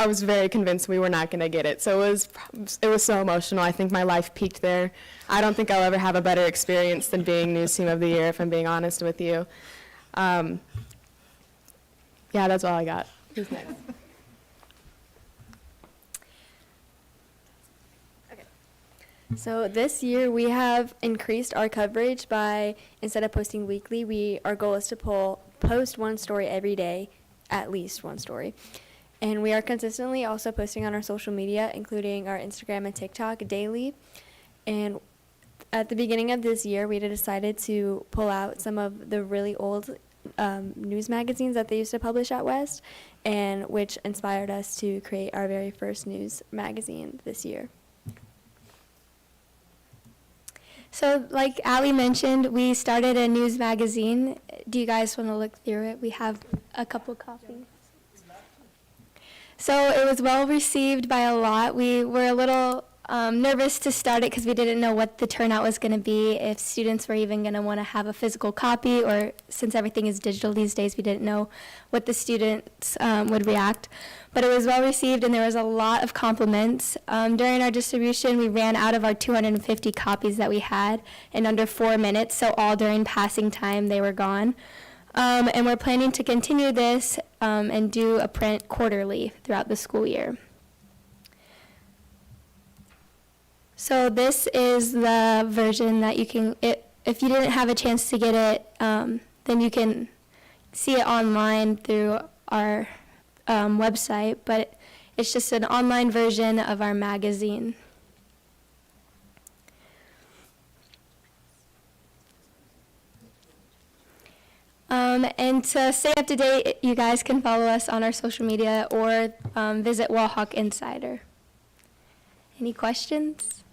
was very convinced we were not going to get it. So it was so emotional. I think my life peaked there. I don't think I'll ever have a better experience than being News Team of the Year, if I'm being honest with you. Yeah, that's all I got. Who's next? So this year we have increased our coverage by, instead of posting weekly, our goal is to post one story every day, at least one story. And we are consistently also posting on our social media, including our Instagram and TikTok daily. And at the beginning of this year, we decided to pull out some of the really old news magazines that they used to publish at West, and which inspired us to create our very first news magazine this year. So like Allie mentioned, we started a news magazine. Do you guys want to look through it? We have a couple copies. So it was well received by a lot. We were a little nervous to start it because we didn't know what the turnout was going to be, if students were even going to want to have a physical copy, or since everything is digital these days, we didn't know what the students would react. But it was well received, and there was a lot of compliments. During our distribution, we ran out of our 250 copies that we had in under 4 minutes, so all during passing time they were gone. And we're planning to continue this and do a print quarterly throughout the school year. So this is the version that you can, if you didn't have a chance to get it, then you can see it online through our website, but it's just an online version of our magazine. And to stay up to date, you guys can follow us on our social media or visit Wallhawk Insider. Any questions?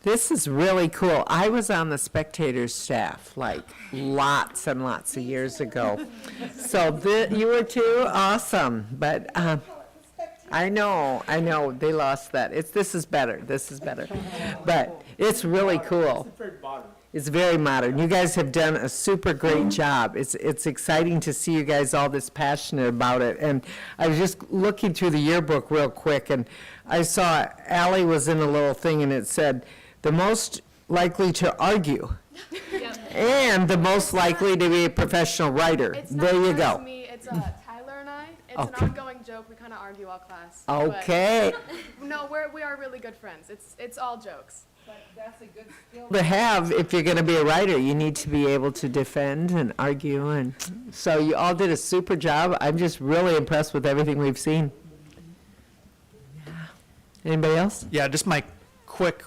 This is really cool. I was on the Spectator's staff like lots and lots of years ago. So you were too? Awesome. But I know, they lost that. This is better. But it's really cool. It's very modern. You guys have done a super great job. It's exciting to see you guys all this passionate about it. And I was just looking through the yearbook real quick, and I saw Allie was in a little thing, and it said, the most likely to argue, and the most likely to be a professional writer. There you go. It's me, it's Tyler and I. It's Okay. an ongoing joke. We kind of argue all class. Okay. But no, we are really good friends. It's all jokes. But that's a good skill to have if you're going to be a writer. You need to be able to defend and argue, and so you all did a super job. I'm just really impressed with everything we've seen. Anybody else? Yeah, just my quick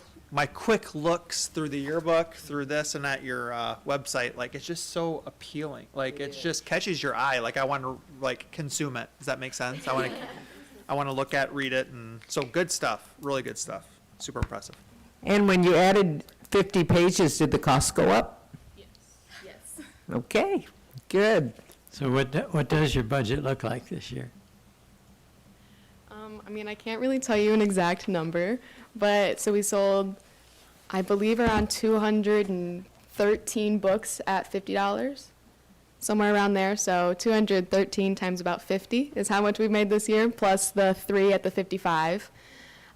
looks through the yearbook, through this and at your website, like it's just so appealing. Like it just catches your eye. Like I want to like consume it. Does that make sense? I want to look at, read it, and so good stuff. Really good stuff. Super impressive. And when you added 50 pages, did the cost go up? Yes. Okay, good. So what does your budget look like this year? I mean, I can't really tell you an exact number, but so we sold, I believe, around 213 books at $50, somewhere around there. So 213 times about 50 is how much we've made this year, plus the 3 at the 55.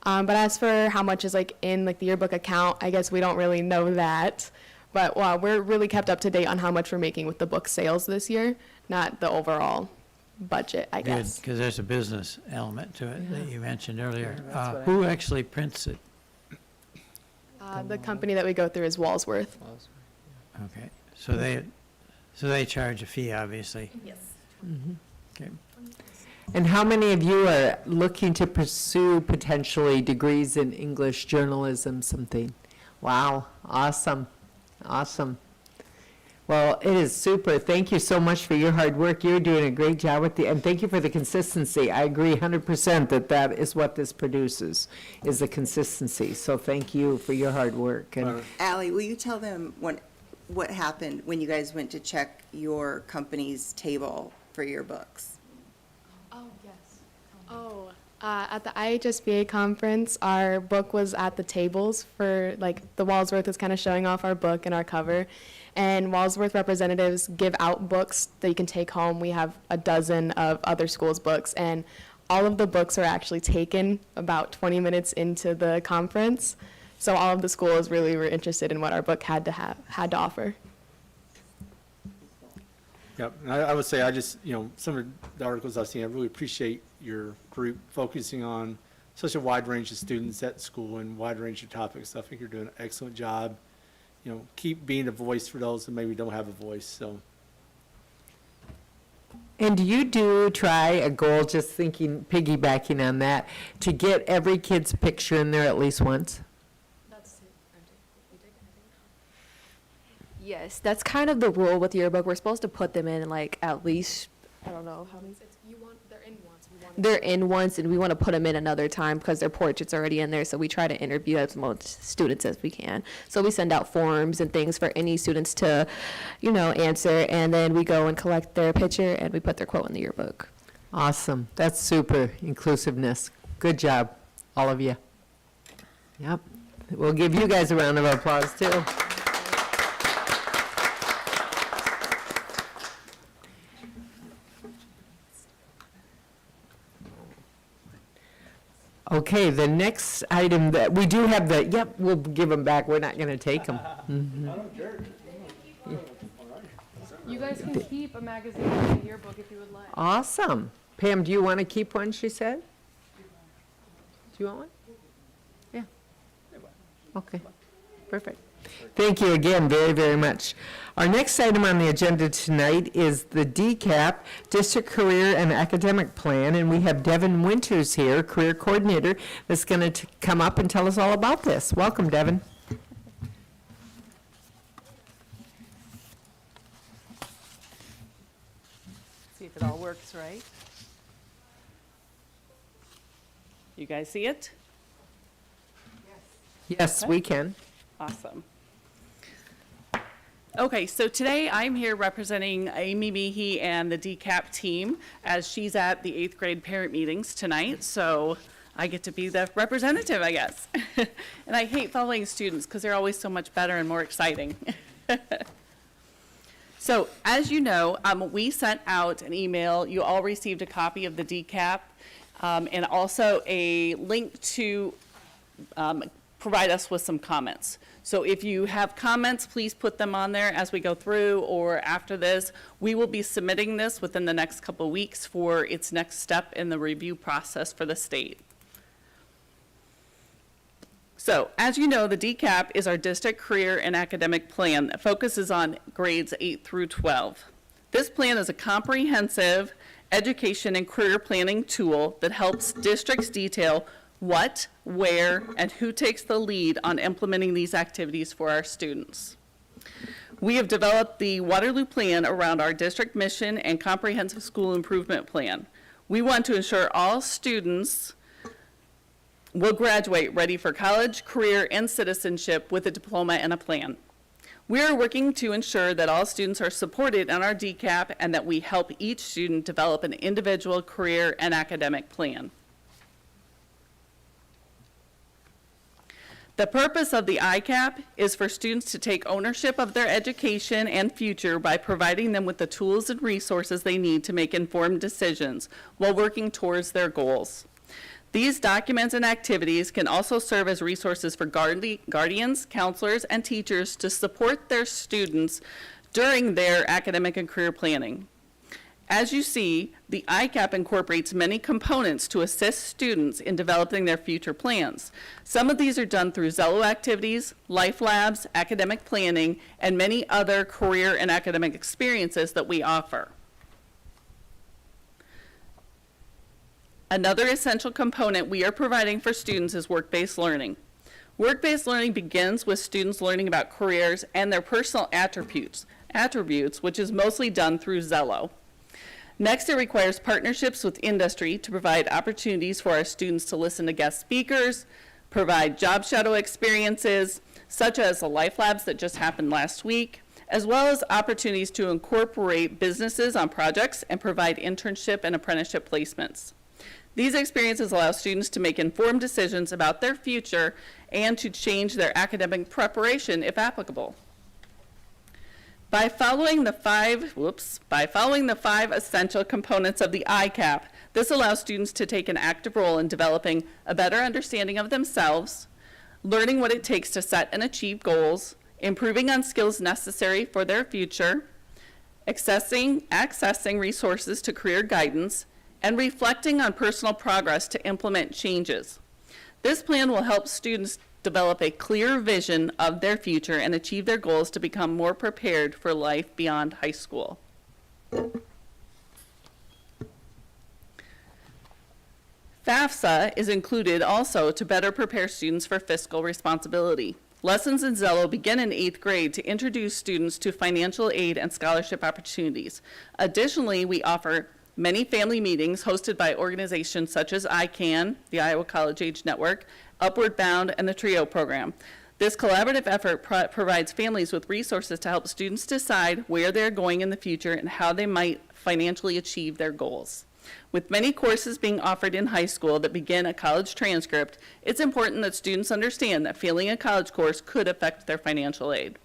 But as for how much is like in like the yearbook account, I guess we don't really know that. But wow, we're really kept up to date on how much we're making with the book sales this year, not the overall budget, I Good, guess. because there's a business element to it that you mentioned earlier. that's what I Who actually prints it? The company that we go through is Walsworth. Okay, so they charge a fee, obviously. Yes. Okay. And how many of you are looking to pursue potentially degrees in English journalism, something? Wow, awesome, awesome. Well, it is super. Thank you so much for your hard work. You're doing a great job with and thank you for the consistency. I agree 100% that is what this produces, is the consistency. So thank you for your hard work. And Allie, will you tell them what happened when you guys went to check your company's table for your books? At the IHSBA conference, our book was at the tables for, like, the Walsworth is kind of showing off our book and our cover. And Walsworth representatives give out books that you can take home. We have a dozen of other schools' books, and all of the books are actually taken about 20 minutes into the conference. So all of the schools really were interested in what our book had to offer. Yep, and I would say, some of the articles I've seen, I really appreciate your group focusing on such a wide range of students at school and wide range of topics. I think you're doing an excellent job. Keep being a voice for those that maybe don't have a voice, so. And do you try a goal, just thinking, piggybacking on that, to get every kid's picture in there at least once? Yes, that's kind of the rule with yearbook. We're supposed to put them in like at least, I don't know how many. They're in once, and we want to put them in another time because their portrait's already in there. So we try to interview as most students as we can. So we send out forms and things for any students to, answer, and then we go and collect their picture and we put their quote in the yearbook. Awesome. That's super inclusiveness. Good job, all of you. Yep. We'll give you guys a round of applause, too. Okay, the next item that, we do have we'll give them back. We're not going to take them. You guys can keep a magazine and a yearbook if you would like. Awesome. Pam, do you want to keep one, she said? Do you want one? Yeah. Okay, perfect. Thank you again very, very much. Our next item on the agenda tonight is the DCAP, District Career and Academic Plan, and we have Devin Winters here, Career Coordinator, that's going to come up and tell us all about this. Welcome, Devin. See if it all works right. You guys see it? Yes, we can. Awesome. Okay, so today I'm here representing Amy Meehee and the DCAP team as she's at the 8th grade parent meetings tonight. So I get to be the representative, I guess. And I hate following students because they're always so much better and more exciting. So as you know, we sent out an email. You all received a copy of the DCAP and also a link to provide us with some comments. So if you have comments, please put them on there as we go through or after this. We will be submitting this within the next couple of weeks for its next step in the review process for the state. So as you know, the DCAP is our district career and academic plan that focuses on grades 8 through 12. This plan is a comprehensive education and career planning tool that helps districts detail what, where, and who takes the lead on implementing these activities for our students. We have developed the Waterloo Plan around our district mission and comprehensive school improvement plan. We want to ensure all students will graduate ready for college, career, and citizenship with a diploma and a plan. We are working to ensure that all students are supported in our DCAP and that we help each student develop an individual career and academic plan. The purpose of the ICAP is for students to take ownership of their education and future by providing them with the tools and resources they need to make informed decisions while working towards their goals. These documents and activities can also serve as resources for guardians, counselors, and teachers to support their students during their academic and career planning. As you see, the ICAP incorporates many components to assist students in developing their future plans. Some of these are done through Zello activities, life labs, academic planning, and many other career and academic experiences that we offer. Another essential component we are providing for students is work-based learning. Work-based learning begins with students learning about careers and their personal attributes, which is mostly done through Zello. Next, it requires partnerships with industry to provide opportunities for our students to listen to guest speakers, provide job shadow experiences, such as the life labs that just happened last week, as well as opportunities to incorporate businesses on projects and provide internship and apprenticeship placements. These experiences allow students to make informed decisions about their future and to change their academic preparation if applicable. By following the five essential components of the ICAP, this allows students to take an active role in developing a better understanding of themselves, learning what it takes to set and achieve goals, improving on skills necessary for their future, accessing resources to career guidance, and reflecting on personal progress to implement changes. This plan will help students develop a clear vision of their future and achieve their goals to become more prepared for life beyond high school. FAFSA is included also to better prepare students for fiscal responsibility. Lessons in Zello begin in 8th grade to introduce students to financial aid and scholarship opportunities. Additionally, we offer many family meetings hosted by organizations such as ICANN, the Iowa College Age Network, Upward Bound, and the TRIO program. This collaborative effort provides families with resources to help students decide where they're going in the future and how they might financially achieve their goals. With many courses being offered in high school that begin a college transcript, it's important that students understand that failing a college course could affect their financial aid.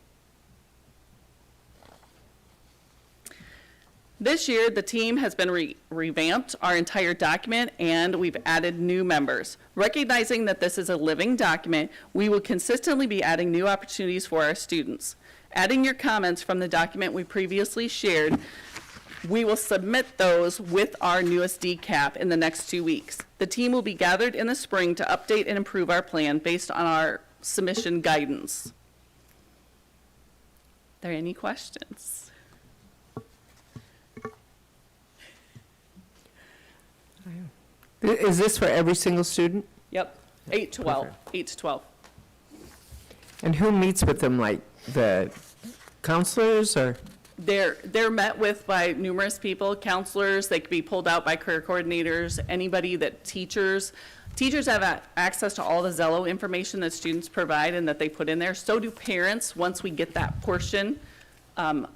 This year, the team has been revamped our entire document, and we've added new members. Recognizing that this is a living document, we will consistently be adding new opportunities for our students. Adding your comments from the document we previously shared, we will submit those with our newest DCAP in the next 2 weeks. The team will be gathered in the spring to update and improve our plan based on our submission guidance. Are there any questions? Is this for every single student? Yep, 8 to 12, 8 to 12. And who meets with them, like the counselors or? They're met with by numerous people, counselors, they could be pulled out by career coordinators, anybody that teachers have access to all the Zello information that students provide and that they put in there. So do parents. Once we get that portion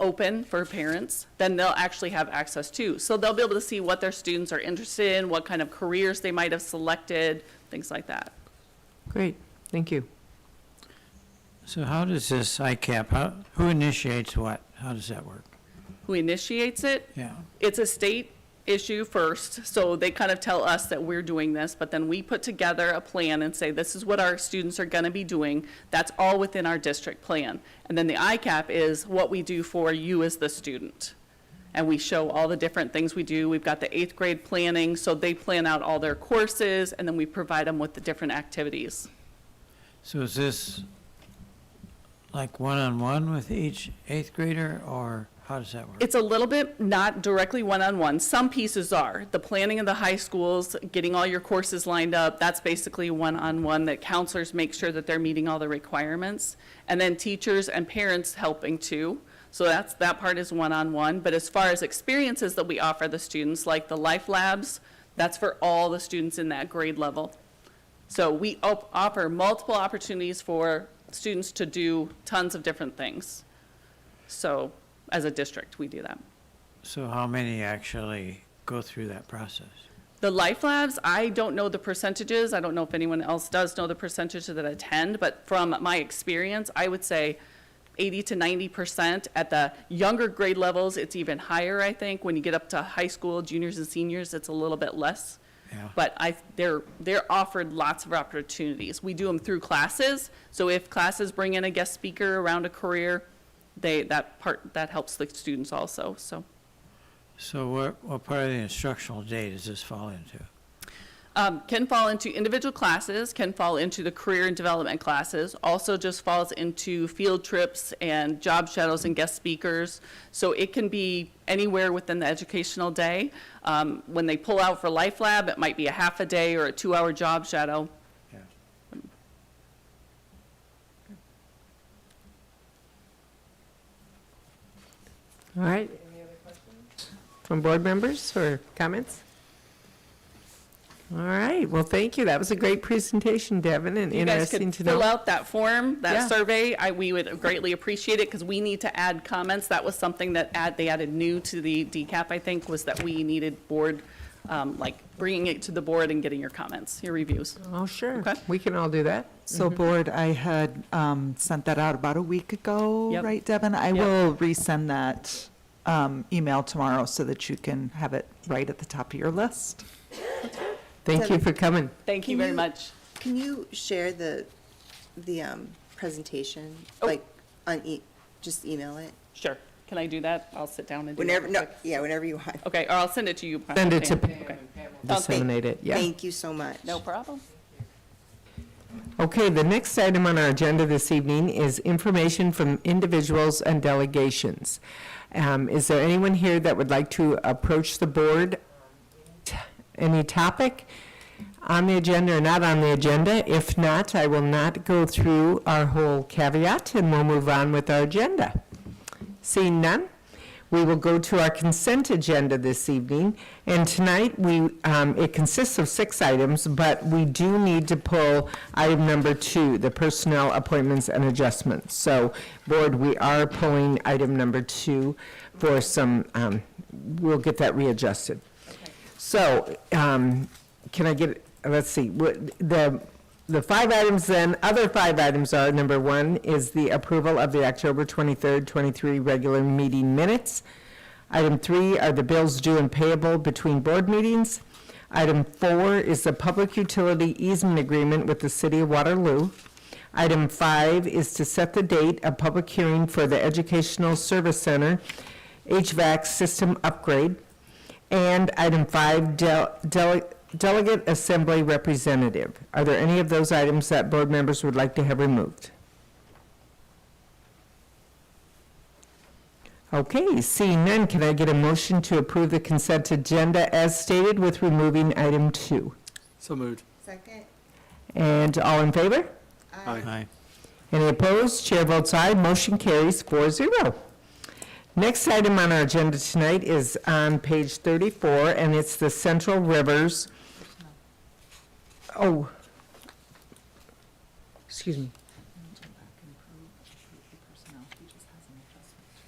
open for parents, then they'll actually have access too. So they'll be able to see what their students are interested in, what kind of careers they might have selected, things like that. Great, thank you. So how does this ICAP, who initiates what? How does that work? Who initiates it? Yeah. It's a state issue first, so they kind of tell us that we're doing this, but then we put together a plan and say this is what our students are going to be doing. That's all within our district plan. And then the ICAP is what we do for you as the student. And we show all the different things we do. We've got the 8th grade planning, so they plan out all their courses, and then we provide them with the different activities. So is this like one-on-one with each 8th grader, or How does that work? It's a little bit not directly one-on-one. Some pieces are. The planning of the high schools, getting all your courses lined up, that's basically one-on-one that counselors make sure that they're meeting all the requirements. And then teachers and parents helping too. So that part is one-on-one. But as far as experiences that we offer the students, like the life labs, that's for all the students in that grade level. So we offer multiple opportunities for students to do tons of different things. So as a district, we do that. So how many actually go through that process? The life labs, I don't know the percentages. I don't know if anyone else does know the percentages that attend, but from my experience, I would say 80 to 90%. At the younger grade levels, it's even higher, I think. When you get up to high school, juniors and seniors, it's a little bit less. Yeah. But they're offered lots of opportunities. We do them through classes. So if classes bring in a guest speaker around a career, that helps the students also. So what part of the instructional day does this fall into? Can fall into individual classes, can fall into the career and development classes, also just falls into field trips and job shadows and guest speakers. So it can be anywhere within the educational day. When they pull out for Life Lab, it might be a half a day or a 2-hour job shadow. All right. Any other questions from board members or comments? All right. Well, thank you. That was a great presentation, Devin, and interesting to know. You guys could fill out that form, that Yeah. survey. We would greatly appreciate it because we need to add comments. That was something that they added new to the DCAP, I think, was that we needed board, like bringing it to the board and getting your comments, your reviews. Oh, sure. Okay. We can all do that. So board, I had sent that out about a week ago, Yep. right, Devin? I Yep. will resend that email tomorrow so that you can have it right at the top of your list. Thank you for coming. Thank you very much. Can you share the presentation, Oh. like, just email it? Sure. Can I do that? I'll sit down and do Whenever, that. no, real quick. yeah, whenever you want. Okay, or I'll send it to you. Send it to Pam. Okay. disseminate it, yeah. Thank you so much. No problem. Okay, the next item on our agenda this evening is information from individuals and delegations. Is there anyone here that would like to approach the board? Any topic on the agenda or not on the agenda? If not, I will not go through our whole caveat and we'll move on with our agenda. Seeing none, we will go to our consent agenda this evening. And tonight, it consists of 6 items, but we do need to pull item number 2, the personnel appointments and adjustments. So, board, we are pulling item number 2 for some, we'll get that readjusted. So, can I get, let's see, the 5 items then, other 5 items are, number 1 is the approval of the October 23rd, 23 regular meeting minutes. Item 3 are the bills due and payable between board meetings. Item 4 is the public utility easement agreement with the City of Waterloo. Item 5 is to set the date of public hearing for the Educational Service Center HVAC system upgrade. And item 5, Delegate Assembly Representative. Are there any of those items that board members would like to have removed? Okay, seeing none, can I get a motion to approve the consent agenda as stated with removing item 2? So moved. Second? And all in favor? Aye. Any opposed? Chair votes aye. Motion carries 4-0. Next item on our agenda tonight is on page 34, and it's the Central Rivers. Oh, excuse me.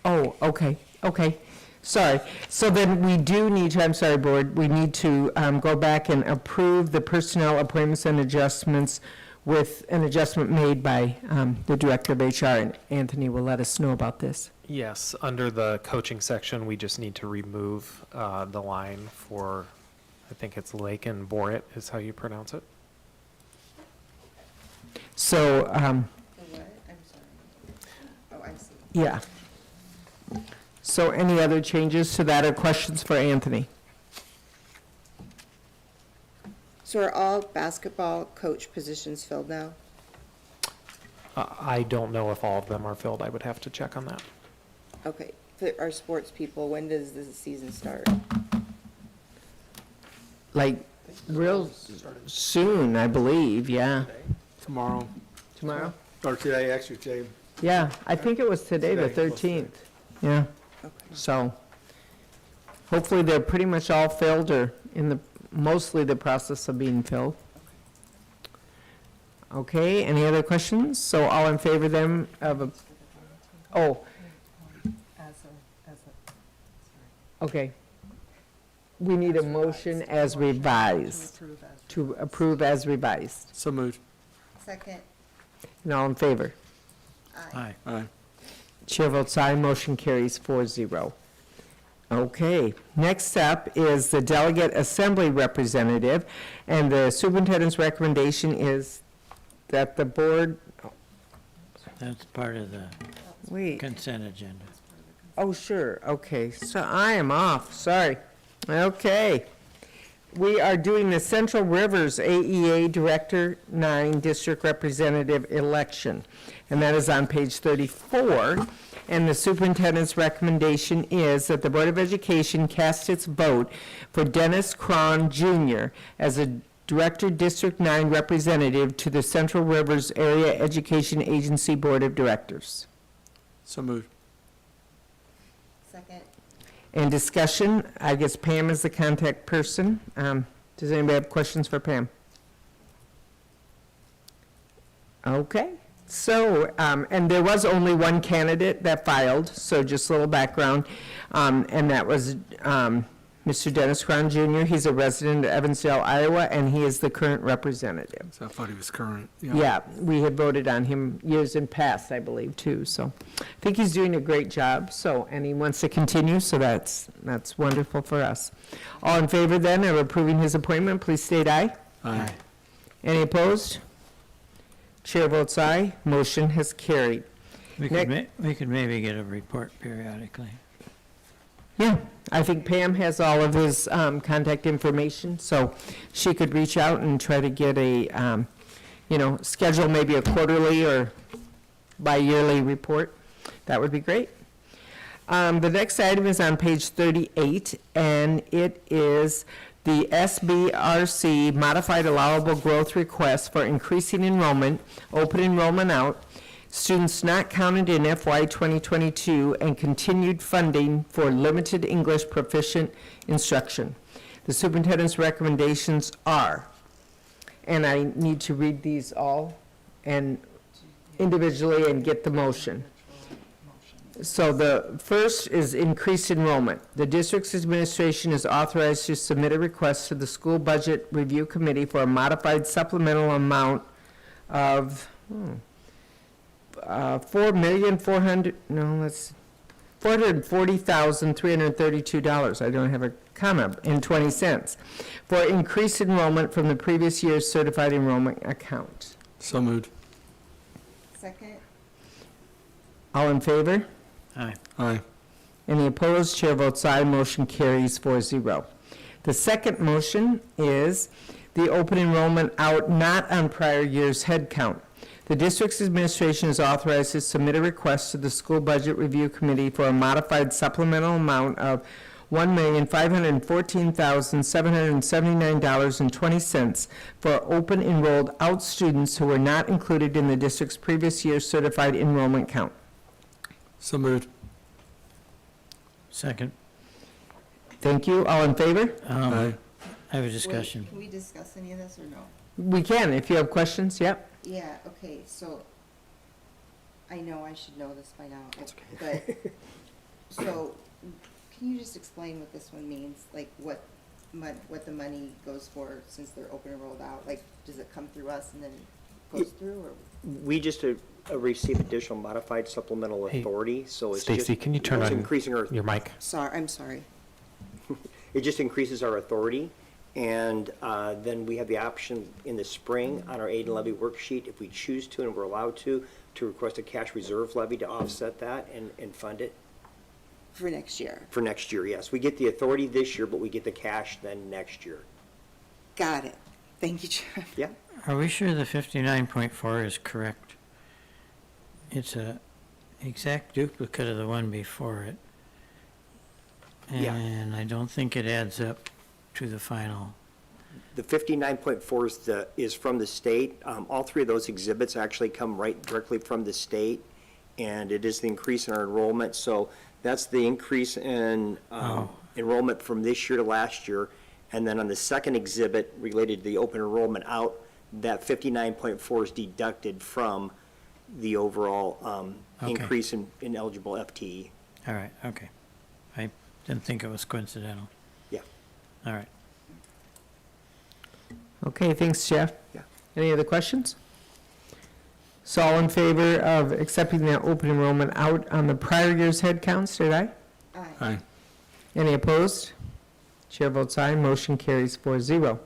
Oh, okay. Sorry. So then we do need to, I'm sorry, board, we need to go back and approve the personnel appointments and adjustments with an adjustment made by the Director of HR, and Anthony will let us know about this. Yes, under the coaching section, we just need to remove the line for, I think it's Lake and Borit is how you pronounce it. So, The what? I'm sorry. Oh, I see. yeah. So any other changes to that or questions for Anthony? So are all basketball coach positions filled now? I don't know if all of them are filled. I would have to check on that. Okay, for our sports people, when does the season start? Like, real soon, I believe, yeah. Tomorrow. Tomorrow? Or today, actually today. Yeah, I think it was today, the Today. 13th. Yeah. So, hopefully they're pretty much all filled or in the, mostly the process of being filled. Okay, any other questions? So all in favor then of a, oh, okay. We need a motion as revised, to approve as revised. So moved. Second. And all in favor? Aye. Aye. Chair votes aye, motion carries 4-0. Okay, next up is the delegate assembly representative, and the superintendent's recommendation is that the board, That's part of the wait, consent agenda. oh, sure, okay, so I am off, sorry. Okay. We are doing the Central Rivers AEA Director 9 District Representative election, and that is on page 34. And the superintendent's recommendation is that the Board of Education cast its vote for Dennis Cron Jr. as a Director District 9 representative to the Central Rivers Area Education Agency Board of Directors. So moved. Second. And discussion, I guess Pam is the contact person. Does anybody have questions for Pam? Okay, so, and there was only one candidate that filed, so just a little background. And that was Mr. Dennis Cron Jr. He's a resident of Evansdale, Iowa, and he is the current representative. So I thought he was current. Yeah, we had voted on him years in past, I believe, too, so I think he's doing a great job, so, and he wants to continue, so that's wonderful for us. All in favor then of approving his appointment, please state aye. Aye. Any opposed? Chair votes aye, motion has carried. We could maybe get a report periodically. Yeah, I think Pam has all of his contact information, so she could reach out and try to get a, schedule maybe a quarterly or bi-yearly report. That would be great. The next item is on page 38, and it is the SBRC Modified Allowable Growth Request for increasing enrollment, open enrollment out, students not counted in FY 2022, and continued funding for limited English proficient instruction. The superintendent's recommendations are, and I need to read these all and individually and get the motion. So the first is increased enrollment. The district's administration is authorized to submit a request to the school budget review committee for a modified supplemental amount of, $440,332. I don't have a comma, and 20 cents, for increased enrollment from the previous year's certified enrollment account. So moved. Second. All in favor? Aye. Aye. Any opposed? Chair votes aye, motion carries 4-0. The second motion is the open enrollment out not on prior year's head count. The district's administration is authorized to submit a request to the School Budget Review Committee for a modified supplemental amount of $1,514,779.20 for open enrolled out students who were not included in the district's previous year's certified enrollment count. So moved. Second. Thank you. All in favor? Aye. I have a discussion. Wait, can we discuss any of this or no? We can, if you have questions, yep. Yeah, okay, so, I know I should know this by now, but, so, can you just explain what this one means? Like, what the money goes for since they're open and rolled out? Like, does it come through us and then goes through, or? We just receive additional modified supplemental Hey, authority, so it's just. Stacy, can you turn it's on increasing our, your mic? Sorry, I'm sorry. It just increases our authority, and then we have the option in the spring on our aid and levy worksheet, if we choose to and we're allowed to request a cash reserve levy to offset that and fund it. For next year. For next year, yes. We get the authority this year, but we get the cash then next year. Got it. Thank you, Chair. Yeah. Are we sure the 59.4 is correct? It's a exact duplicate of the one before it. Yeah. And I don't think it adds up to the final. The 59.4 is from the state. All three of those exhibits actually come right directly from the state, and it is the increase in our enrollment. So that's the increase in enrollment from this year to last year. And then on the second exhibit related to the open enrollment out, that 59.4 is deducted from the overall Okay. increase in eligible FTE. All right, okay. I didn't think it was coincidental. Yeah. All right. Okay, thanks, Jeff. Yeah. Any other questions? So all in favor of accepting the open enrollment out on the prior year's head counts, say aye. Aye. Any opposed? Chair votes aye, motion carries 4-0.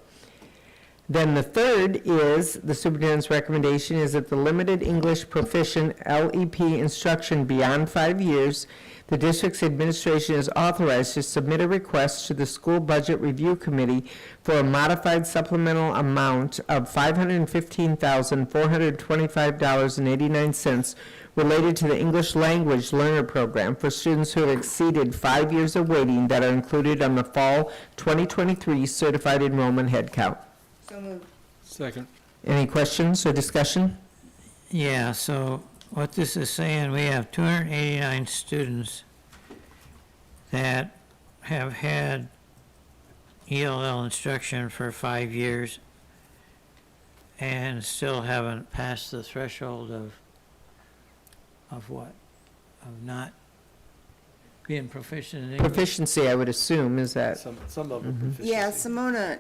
Then the third is, the superintendent's recommendation is that the limited English proficient LEP instruction beyond 5 years, the district's administration is authorized to submit a request to the School Budget Review Committee for a modified supplemental amount of $515,425.89 related to the English Language Learner Program for students who have exceeded 5 years of waiting that are included on the fall 2023 certified enrollment head count. So moved. Second. Any questions or discussion? Yeah, so what this is saying, we have 289 students that have had ELL instruction for 5 years and still haven't passed the threshold of what? Of not being proficient in English? Proficiency, I would assume, is that, Some level of proficiency. Yeah, Simona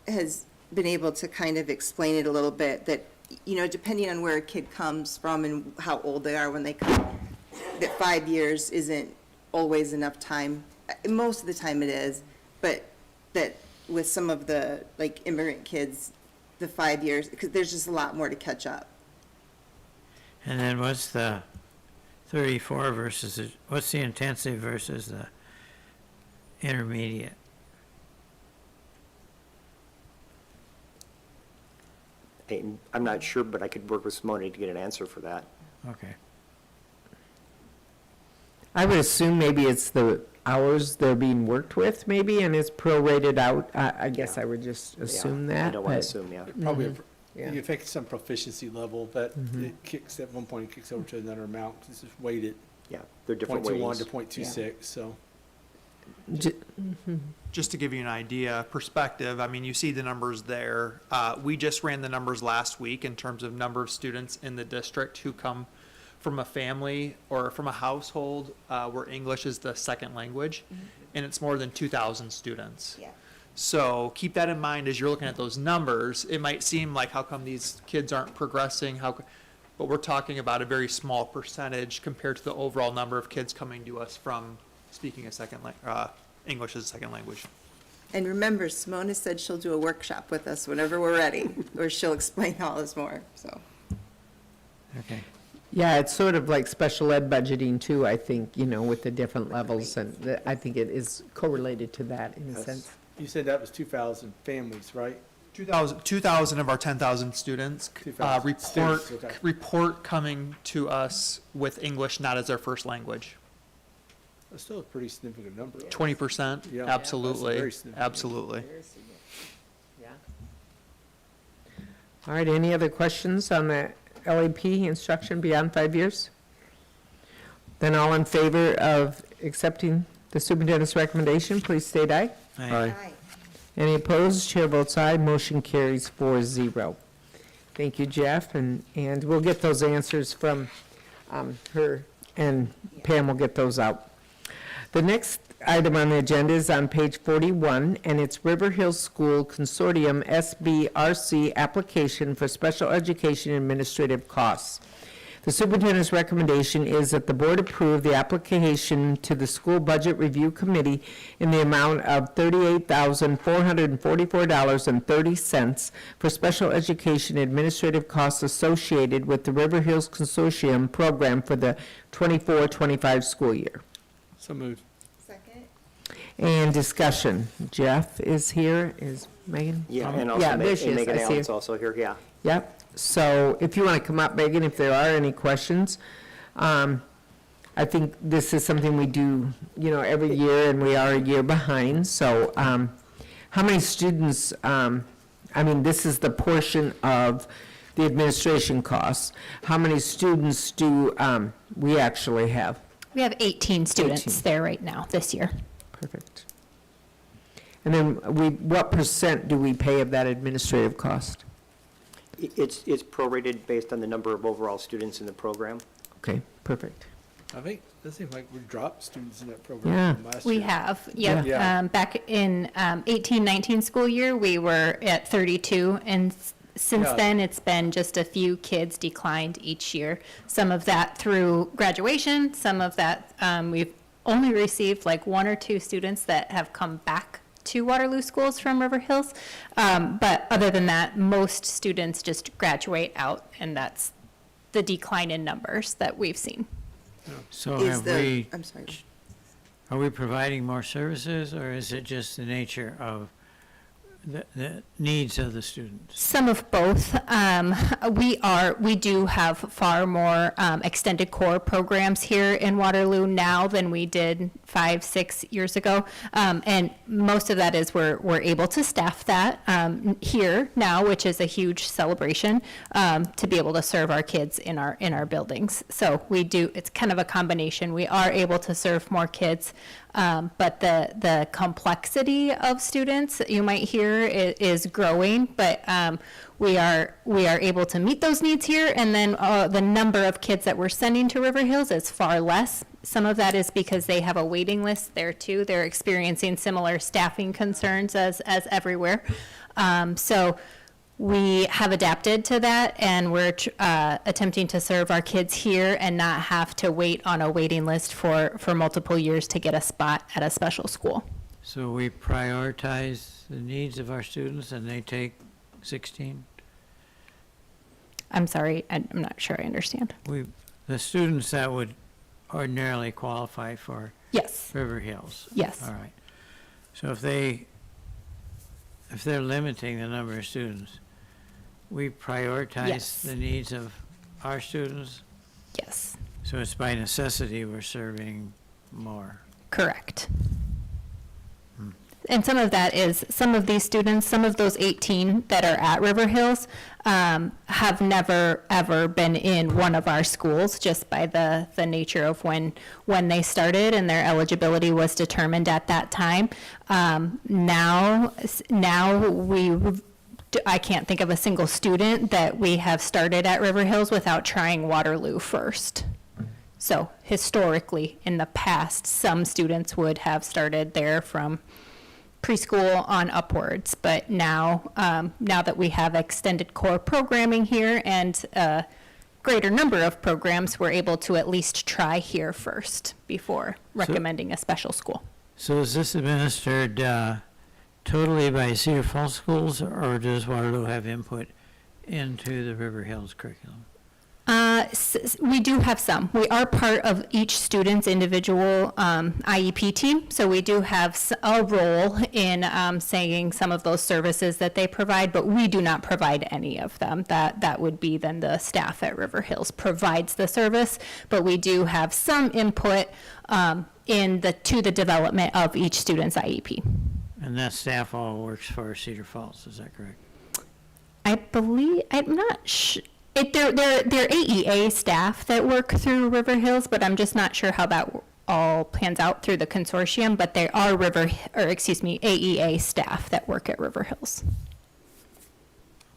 has been able to kind of explain it a little bit, that, you know, depending on where a kid comes from and how old they are when they come, that 5 years isn't always enough time. Most of the time it is, but that with some of the, like, immigrant kids, the 5 years, because there's just a lot more to catch up. And then what's the 34 versus, what's the intensive versus the intermediate? I'm not sure, but I could work with Simone to get an answer for that. Okay. I would assume maybe it's the hours they're being worked with, maybe, and it's prorated out. I guess I would just assume Yeah, that. I don't want to but- assume, yeah. Probably, Yeah. you affect some proficiency level that it kicks, at one point, it kicks over to another amount, 'cause it's just weighted. Yeah, they're different 0.21 weightings. to 0.26, so. Just to give you an idea, perspective, I mean, you see the numbers there. We just ran the numbers last week in terms of number of students in the district who come from a family or from a household where English is the second language, and it's more than 2,000 students. Yeah. So keep that in mind as you're looking at those numbers. It might seem like, how come these kids aren't progressing? But we're talking about a very small percentage compared to the overall number of kids coming to us from speaking a English as a second language. And remember, Simona said she'll do a workshop with us whenever we're ready, where she'll explain all this more, so. Okay. Yeah, it's sort of like special ed budgeting too, I think, you know, with the different levels, and I think it is correlated to that in a Yes. sense. You said that was 2,000 families, right? 2,000 of our 10,000 students 2,000 students, okay. report coming to us with English not as their first language. That's still a pretty significant number. 20%, Yeah. absolutely, That's very significant. absolutely. All right, any other questions on the LAP instruction beyond 5 years? Then all in favor of accepting the superintendent's recommendation, please state aye. Aye. Any opposed? Chair votes aye. Motion carries 4-0. Thank you, Jeff, and we'll get those answers from her, and Pam will get those out. The next item on the agenda is on page 41, and it's River Hills School Consortium SBRC application for special education administrative costs. The superintendent's recommendation is that the board approve the application to the School Budget Review Committee in the amount of $38,444.30 for special education administrative costs associated with the River Hills Consortium program for the 24-25 school year. So moved. Second? And discussion. Jeff is here, is Megan? Yeah, and Yeah, also there she is. Megan I see Allen's her. also here, yeah. Yep, so if you want to come up, Megan, if there are any questions. I think this is something we do, every year, and we are a year behind. So how many students, this is the portion of the administration costs. How many students do we actually have? We have 18 students 18. there right now, this year. Perfect. And then what percent do we pay of that administrative cost? It's prorated based on the number of overall students in the program. Okay, perfect. I think, it seems like we dropped students in that program Yeah. from last We year. have, yep. Yeah. Back in 18-19 school year, we were at 32, and since Yeah. then, it's been just a few kids declined each year. Some of that through graduation, some of that, we've only received like 1 or 2 students that have come back to Waterloo schools from River Hills. But other than that, most students just graduate out, and that's the decline in numbers that we've seen. So Is have the- we, I'm sorry. are we providing more services, or is it just the nature of the needs of the students? Some of both. We do have far more extended core programs here in Waterloo now than we did 5-6 years ago. And most of that is we're able to staff that here now, which is a huge celebration, to be able to serve our kids in our buildings. So we do, it's kind of a combination. We are able to serve more kids, but the complexity of students you might hear is growing, but we are able to meet those needs here, and then the number of kids that we're sending to River Hills is far less. Some of that is because they have a waiting list there too. They're experiencing similar staffing concerns as everywhere. So we have adapted to that, and we're attempting to serve our kids here and not have to wait on a waiting list for multiple years to get a spot at a special school. So we prioritize the needs of our students, and they take 16? I'm sorry, I'm not sure I understand. The students that would ordinarily qualify for Yes. River Hills? Yes. All right. So if they're limiting the number of students, we prioritize Yes. the needs of our students? Yes. So it's by necessity we're serving more? Correct. And some of that is, some of these students, some of those 18 that are at River Hills have never, ever been in one of our schools, just by the nature of when they started and their eligibility was determined at that time. Now I can't think of a single student that we have started at River Hills without trying Waterloo first. So historically, in the past, some students would have started there from preschool on upwards, but now that we have extended core programming here and a greater number of programs, we're able to at least try here first before recommending a special school. So is this administered totally by Cedar Falls schools, or does Waterloo have input into the River Hills curriculum? We do have some. We are part of each student's individual IEP team, so we do have a role in saying some of those services that they provide, but we do not provide any of them. That would be then the staff at River Hills provides the service, but we do have some input to the development of each student's IEP. And that staff all works for Cedar Falls, is that correct? I believe, I'm not sure. They're AEA staff that work through River Hills, but I'm just not sure how that all pans out through the consortium, but they are AEA staff that work at River Hills.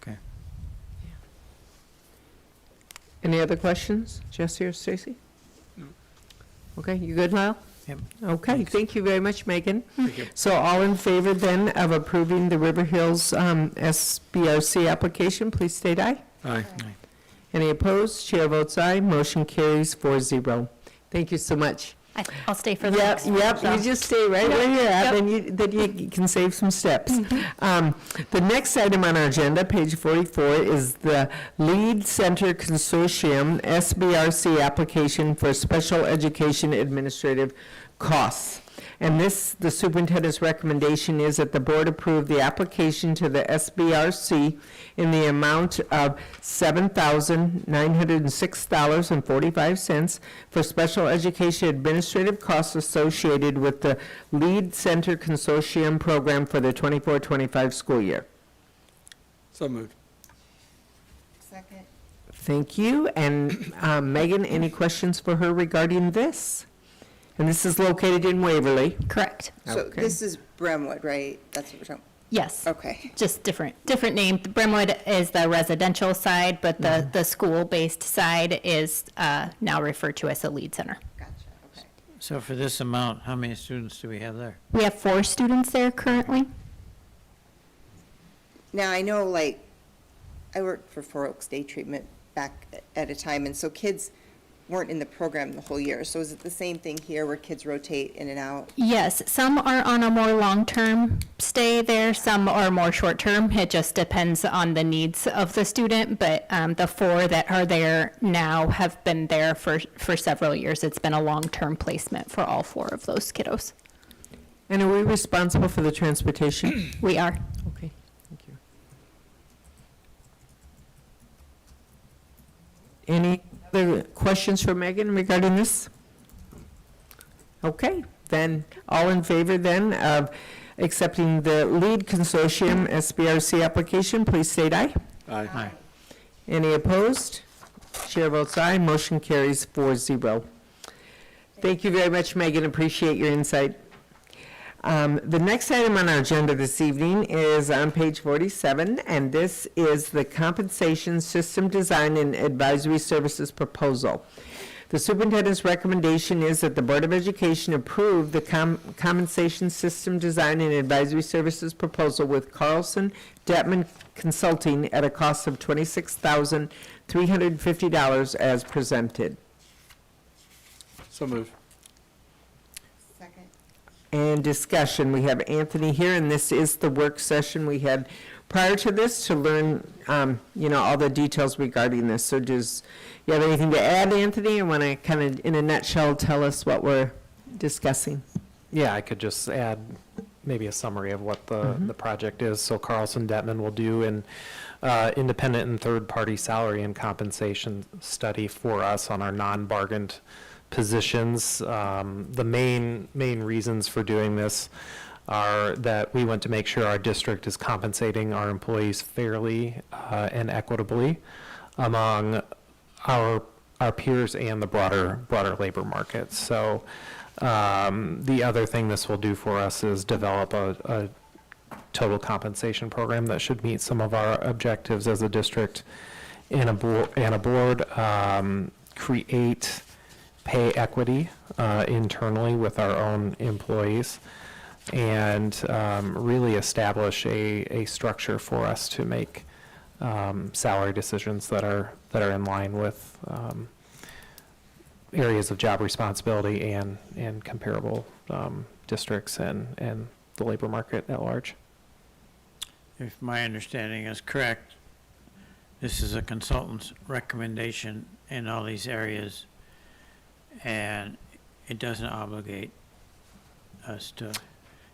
Okay. Any other questions, Jesse or Stacy? Okay, you good, Lyle? Yep. Okay, thank you very much, Megan. Thank you. So all in favor then of approving the River Hills SBRC application, please state aye. Aye. Any opposed? Chair votes aye. Motion carries 4-0. Thank you so much. I'll stay for the Yep, next one. yep, so. you just stay right where you're at, Yep. then you can save some steps. The next item on our agenda, page 44, is the Lead Center Consortium SBRC application for Special Education Administrative costs. And this, the superintendent's recommendation is that the board approve the application to the SBRC in the amount of $7,906.45 for special education administrative costs associated with the Lead Center Consortium program for the 24-25 school year. So moved. Second. Thank you. And Megan, any questions for her regarding this? And this is located in Waverly. Correct. So Okay. this is Bremwood, right? That's what we're talking. Yes. Okay. Just different name. Bremwood is the residential side, but the school-based side is now referred to as the Lead Center. Gotcha. Okay. So for this amount, how many students do we have there? We have 4 students there currently. Now, I know, like, I worked for Four Oaks Day Treatment back at a time, and so kids weren't in the program the whole year. So is it the same thing here where kids rotate in and out? Yes, some are on a more long-term stay there, some are more short-term. It just depends on the needs of the student, but the 4 that are there now have been there for several years. It's been a long-term placement for all 4 of those kiddos. And are we responsible for the transportation? We are. Okay, thank you. Any other questions for Megan regarding this? Okay, then, all in favor then of accepting the Lead Consortium SBRC application, please state aye. Aye. Any opposed? Chair votes aye, motion carries 4-0. Thank you very much, Megan, appreciate your insight. The next item on our agenda this evening is on page 47, and this is the Compensation System Design and Advisory Services Proposal. The superintendent's recommendation is that the Board of Education approve the Compensation System Design and Advisory Services Proposal with Carlson Detman Consulting at a cost of $26,350 as presented. So moved. Second. And discussion, we have Anthony here, and this is the work session we had prior to this to learn, all the details regarding this. So does you have anything to add, Anthony? Or want to kind of, in a nutshell, tell us what we're discussing? Yeah, I could just add maybe a summary of what the project is. So Carlson Detman will do an independent and third-party salary and compensation study for us on our non-bargained positions. The main reasons for doing this are that we want to make sure our district is compensating our employees fairly and equitably among our peers and the broader labor market. So the other thing this will do for us is develop a total compensation program that should meet some of our objectives as a district and a board, create pay equity internally with our own employees, and really establish a structure for us to make salary decisions that are in line with areas of job responsibility and comparable districts and the labor market at large. If my understanding is correct, this is a consultant's recommendation in all these areas, and it doesn't obligate us to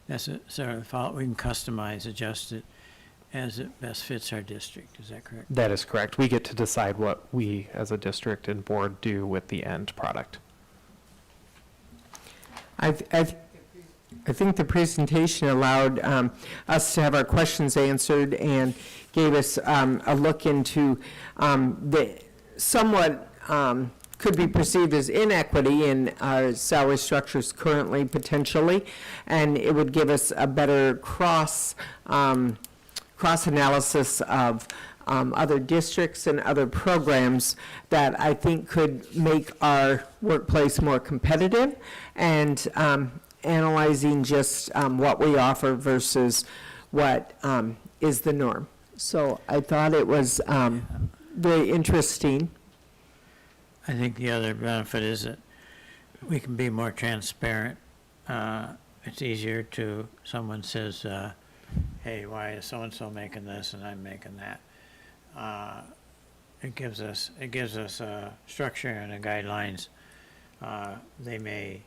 necessarily follow. We can customize, adjust it as it best fits our district. Is that correct? That is correct. We get to decide what we as a district and board do with the end product. I think the presentation allowed us to have our questions answered and gave us a look into the somewhat could be perceived as inequity in our salary structures currently, potentially, and it would give us a better cross-analysis of other districts and other programs that I think could make our workplace more competitive, and analyzing just what we offer versus what is the norm. So I thought it was very interesting. I think the other benefit is that we can be more transparent. It's easier to, someone says, hey, why is so-and-so making this and I'm making that? It gives us a structure and a guidelines. They may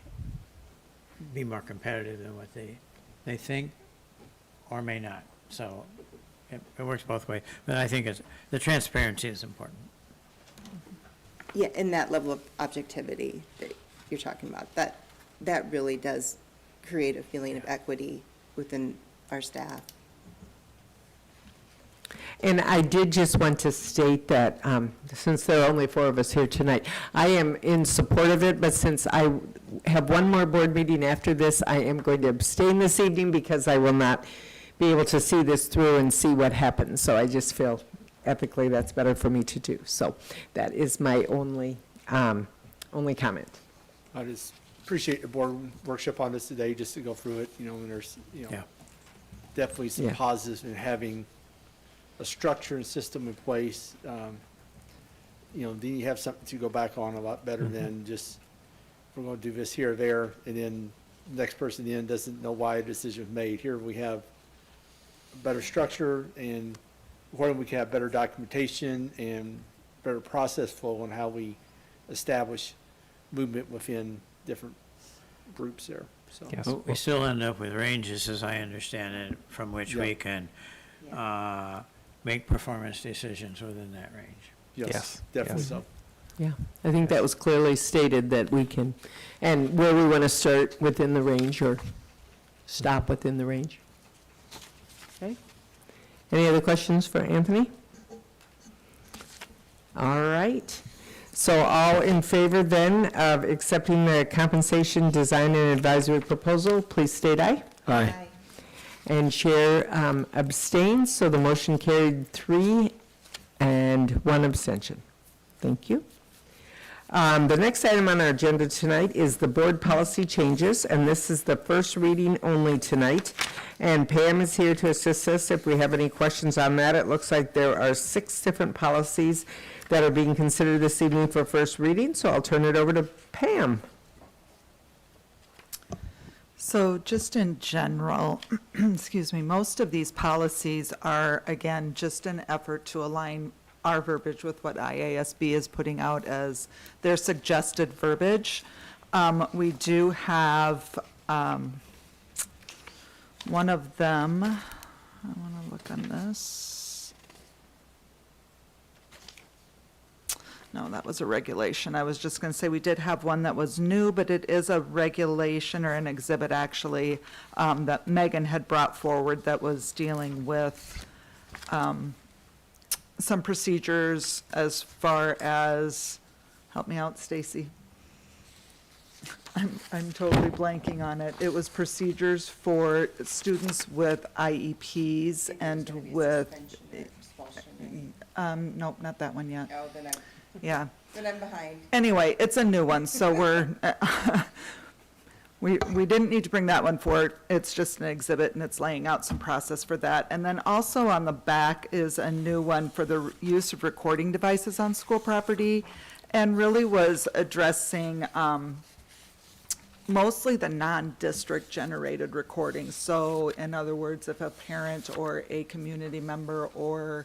be more competitive than what they think or may not. So it works both ways. But I think the transparency is important. Yeah, and that level of objectivity that you're talking about, that really does create a feeling of equity within our staff. And I did just want to state that, since there are only 4 of us here tonight, I am in support of it, but since I have one more board meeting after this, I am going to abstain this evening because I will not be able to see this through and see what happens. So I just feel ethically that's better for me to do. So that is my only comment. I just appreciate the board workshop on this today, just to go through it, and there's, definitely some Yeah. positives in having a structure and system in place. Then you have something to go back on a lot better than just, we're going to do this here or there, and then the next person in doesn't know why a decision was made. Here we have a better structure, and where we can have better documentation and better process flow on how we establish movement within different groups there, so. Yes. But we still end up with ranges, as I understand it, from which we can make performance decisions within that range. Yes, definitely Yes. so. Yeah, I think that was clearly stated that we can, and where we want to start within the range or stop within the range. Okay. Any other questions for Anthony? All right. So all in favor then of accepting the compensation design and advisory proposal, please state aye. Aye. And Chair abstains, so the motion carried 3 and 1 abstention. Thank you. The next item on our agenda tonight is the board policy changes, and this is the first reading only tonight. And Pam is here to assist us if we have any questions on that. It looks like there are 6 different policies that are being considered this evening for first reading, so I'll turn it over to Pam. So just in general, excuse me, most of these policies are, again, just an effort to align our verbiage with what IASB is putting out as their suggested verbiage. We do have one of them, I want to look on this. No, that was a regulation. I was just going to say we did have one that was new, but it is a regulation or an exhibit actually that Megan had brought forward that was dealing with some procedures as far as, help me out, Stacy. I'm totally blanking on it. It was procedures for students with IEPs and with, nope, not that one yet. Oh, then Yeah. I'm behind. Anyway, it's a new one, so we didn't need to bring that one forward. It's just an exhibit, and it's laying out some process for that. And then also on the back is a new one for the use of recording devices on school property, and really was addressing mostly the non-district generated recordings. So in other words, if a parent or a community member or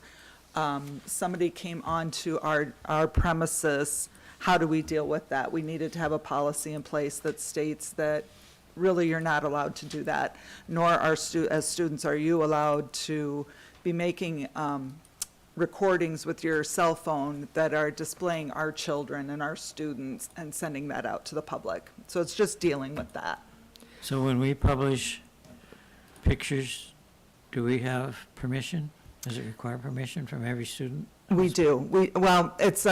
somebody came onto our premises, how do we deal with that? We needed to have a policy in place that states that really you're not allowed to do that, nor are as students are you allowed to be making recordings with your cell phone that are displaying our children and our students and sending that out to the public. So it's just dealing with that. So when we publish pictures, do we have permission? Does it require permission from every student? We do. Well, it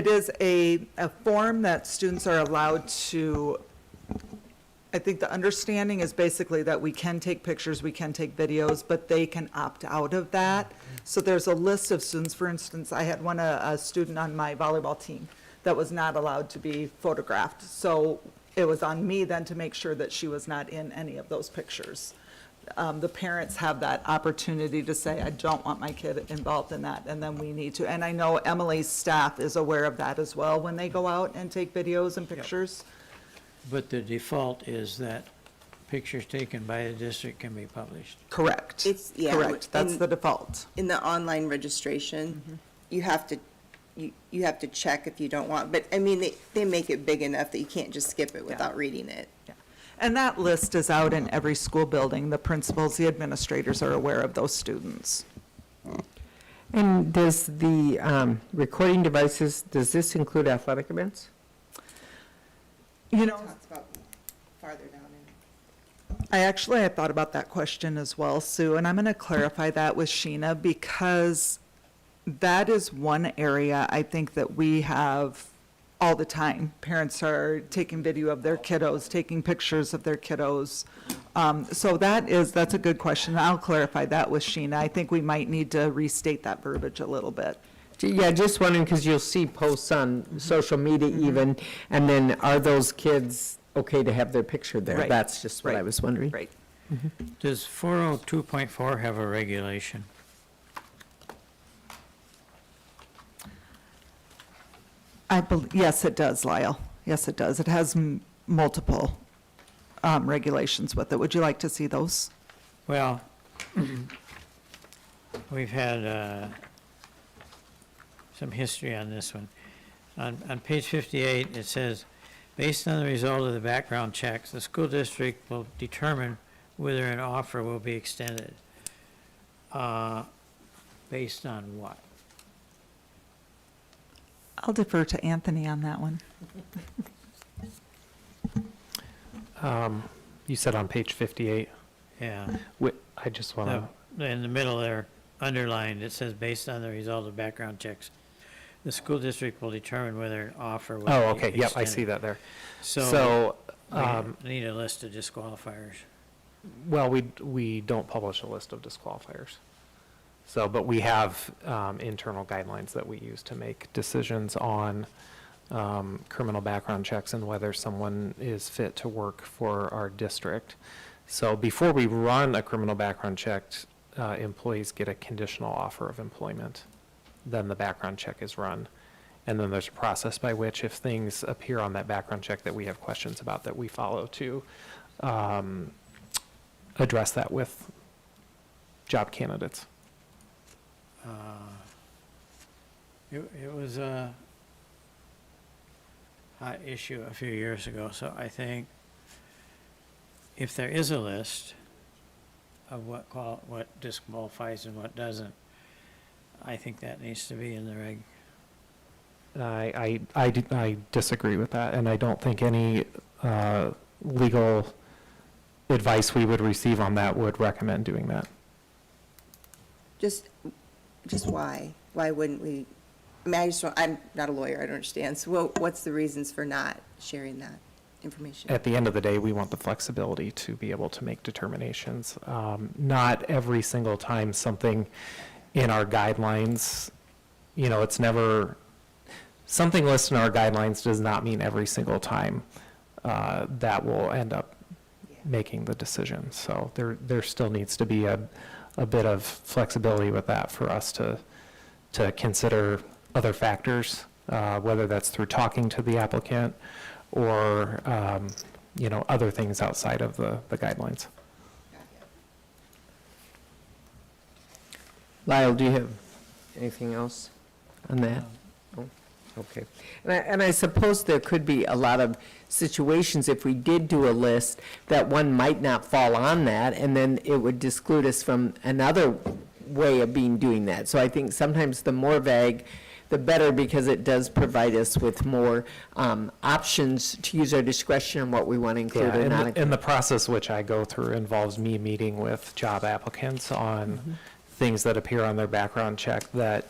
is a form that students are allowed to, I think the understanding is basically that we can take pictures, we can take videos, but they can opt out of that. So there's a list of students. For instance, I had a student on my volleyball team that was not allowed to be photographed. So it was on me then to make sure that she was not in any of those pictures. The parents have that opportunity to say, I don't want my kid involved in that, and then we need to. And I know Emily's staff is aware of that as well when they go out and take videos and pictures. But the default is that pictures taken by the district can be published. Correct. It's, yeah. Correct. That's in- the default. In the online registration, you have to you have to check if you don't want, but I mean, they make it big enough that you can't just skip it without reading it. And that list is out in every school building. The principals, the administrators are aware of those students. And does the recording devices, does this include athletic events? You know, Talks about farther down I had thought about that question as well, Sue, and I'm going to clarify that with Sheena because that is one area I think that we have all the time. Parents are taking video of their kiddos, taking pictures of their kiddos. So that's a good question. I'll clarify that with Sheena. I think we might need to restate that verbiage a little bit. Yeah, just wondering, because you'll see posts on social media even, and then are those kids okay to have their picture there? Right. That's just what I Right. was wondering. Right. Does 402.4 have a regulation? Yes, it does, Lyle. Yes, it does. It has multiple regulations with it. Would you like to see those? Well, we've had some history on this one. On page 58, it says, based on the result of the background checks, the school district will determine whether an offer will be extended. Based on what? I'll defer to Anthony on that one. You said on page 58. Yeah. I just want to, In the middle there, underlined, it says, based on the result of background checks, the school district will determine whether an offer will be oh, extended. okay, yep, I see that there. So, we need a list of disqualifiers. Well, we don't publish a list of disqualifiers. So, but we have internal guidelines that we use to make decisions on criminal background checks and whether someone is fit to work for our district. So before we run a criminal background check, employees get a conditional offer of employment. Then the background check is run. And then there's a process by which if things appear on that background check that we have questions about, that we follow to address that with job candidates. It was a hot issue a few years ago, so I think if there is a list of what disqualifies and what doesn't, I think that needs to be in the reg. I disagree with that, and I don't think any legal advice we would receive on that would recommend doing that. Just why? Why wouldn't we? I mean, I'm not a lawyer, I don't understand. So what's the reasons for not sharing that information? At the end of the day, we want the flexibility to be able to make determinations. Not every single time something in our guidelines, it's never, something listed in our guidelines does not mean every single time that will end up making the decision. So there still needs to be a bit of flexibility with that for us to consider other factors, whether that's through talking to the applicant or, other things outside of the guidelines. Lyle, do you have anything else on that? No? Okay. And I suppose there could be a lot of situations, if we did do a list, that one might not fall on that, and then it would exclude us from another way of doing that. So I think sometimes the more vague, the better, because it does provide us with more options to use our discretion on what we want to include or not include. And the process which I go through involves me meeting with job applicants on things that appear on their background check that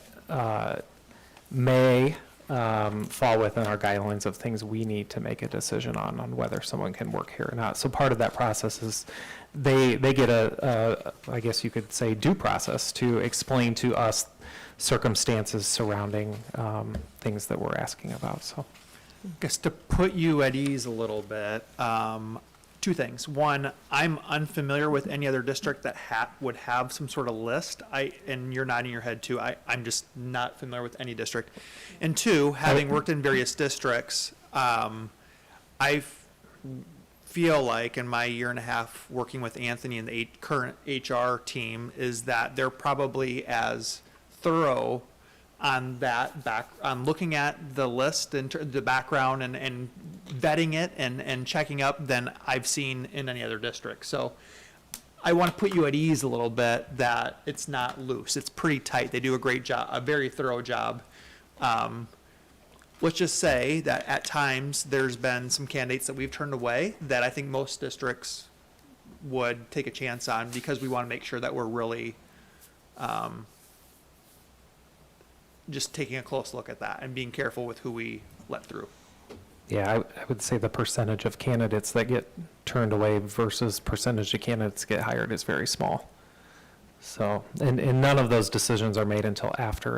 may fall within our guidelines of things we need to make a decision on whether someone can work here or not. So part of that process is they get I guess you could say, due process to explain to us circumstances surrounding things that we're asking about. So, I guess to put you at ease a little bit, two things. One, I'm unfamiliar with any other district that would have some sort of list. And you're nodding your head too. I'm just not familiar with any district. And two, having worked in various districts, I feel like in my year and a half working with Anthony and the current HR team is that they're probably as thorough on that on looking at the list and the background and vetting it and checking up than I've seen in any other district. So I want to put you at ease a little bit that it's not loose. It's pretty tight. They do a great job, a very thorough job. Let's just say that at times there's been some candidates that we've turned away that I think most districts would take a chance on because we want to make sure that we're really just taking a close look at that and being careful with who we let through. Yeah, I would say the percentage of candidates that get turned away versus percentage of candidates get hired is very small. So, and none of those decisions are made until after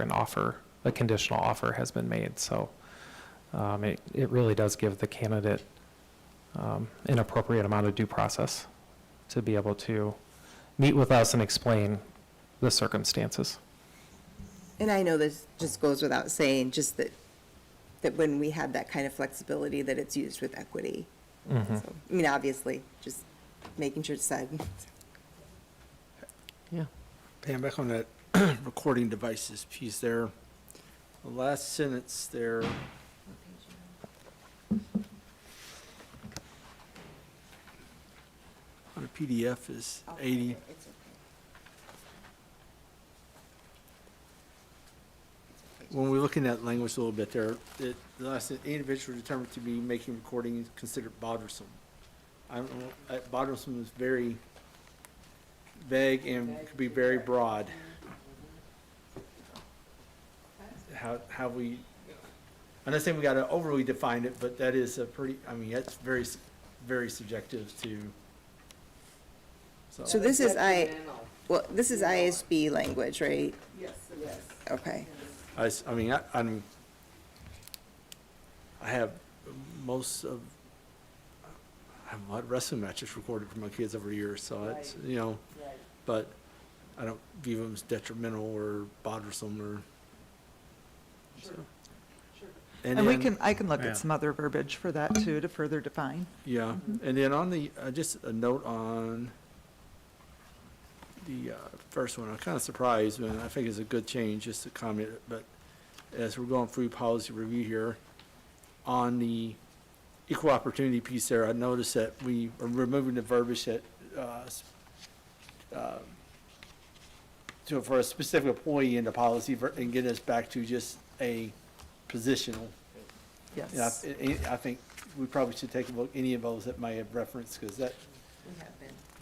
a conditional offer has been made. So it really does give the candidate an appropriate amount of due process to be able to meet with us and explain the circumstances. And I know this just goes without saying, just that when we have that kind of flexibility, that it's used with equity. Mhm. So, I mean, obviously, just making sure it's said. Yeah. Pam, back on that recording devices piece there, the last sentence there. On a PDF is 80. When we're looking at language a little bit there, the last individual determined to be making recordings considered bothersome. I don't know, bothersome is very vague and could be very broad. How we, I'm not saying we gotta overly define it, but that is a pretty, I mean, that's very, very subjective to. So this is this is ISB language, right? Yes, yes. Okay. I mean, I have most of, I have a lot of wrestling matches recorded for my kids over the years, so it's, you know, but I don't view them as detrimental or bothersome or. Sure, so. sure. And And then- I can look Yeah. at some other verbiage for that too, to further define. Yeah, and then on the, just a note on the first one, I'm kind of surprised, and I think it's a good change, just to comment, but as we're going through policy review here, on the equal opportunity piece there, I noticed that we are removing the verbiage that, for a specific employee in the policy and get us back to just a positional. Yes. And I think we probably should take a look, any of those that may have reference, because that.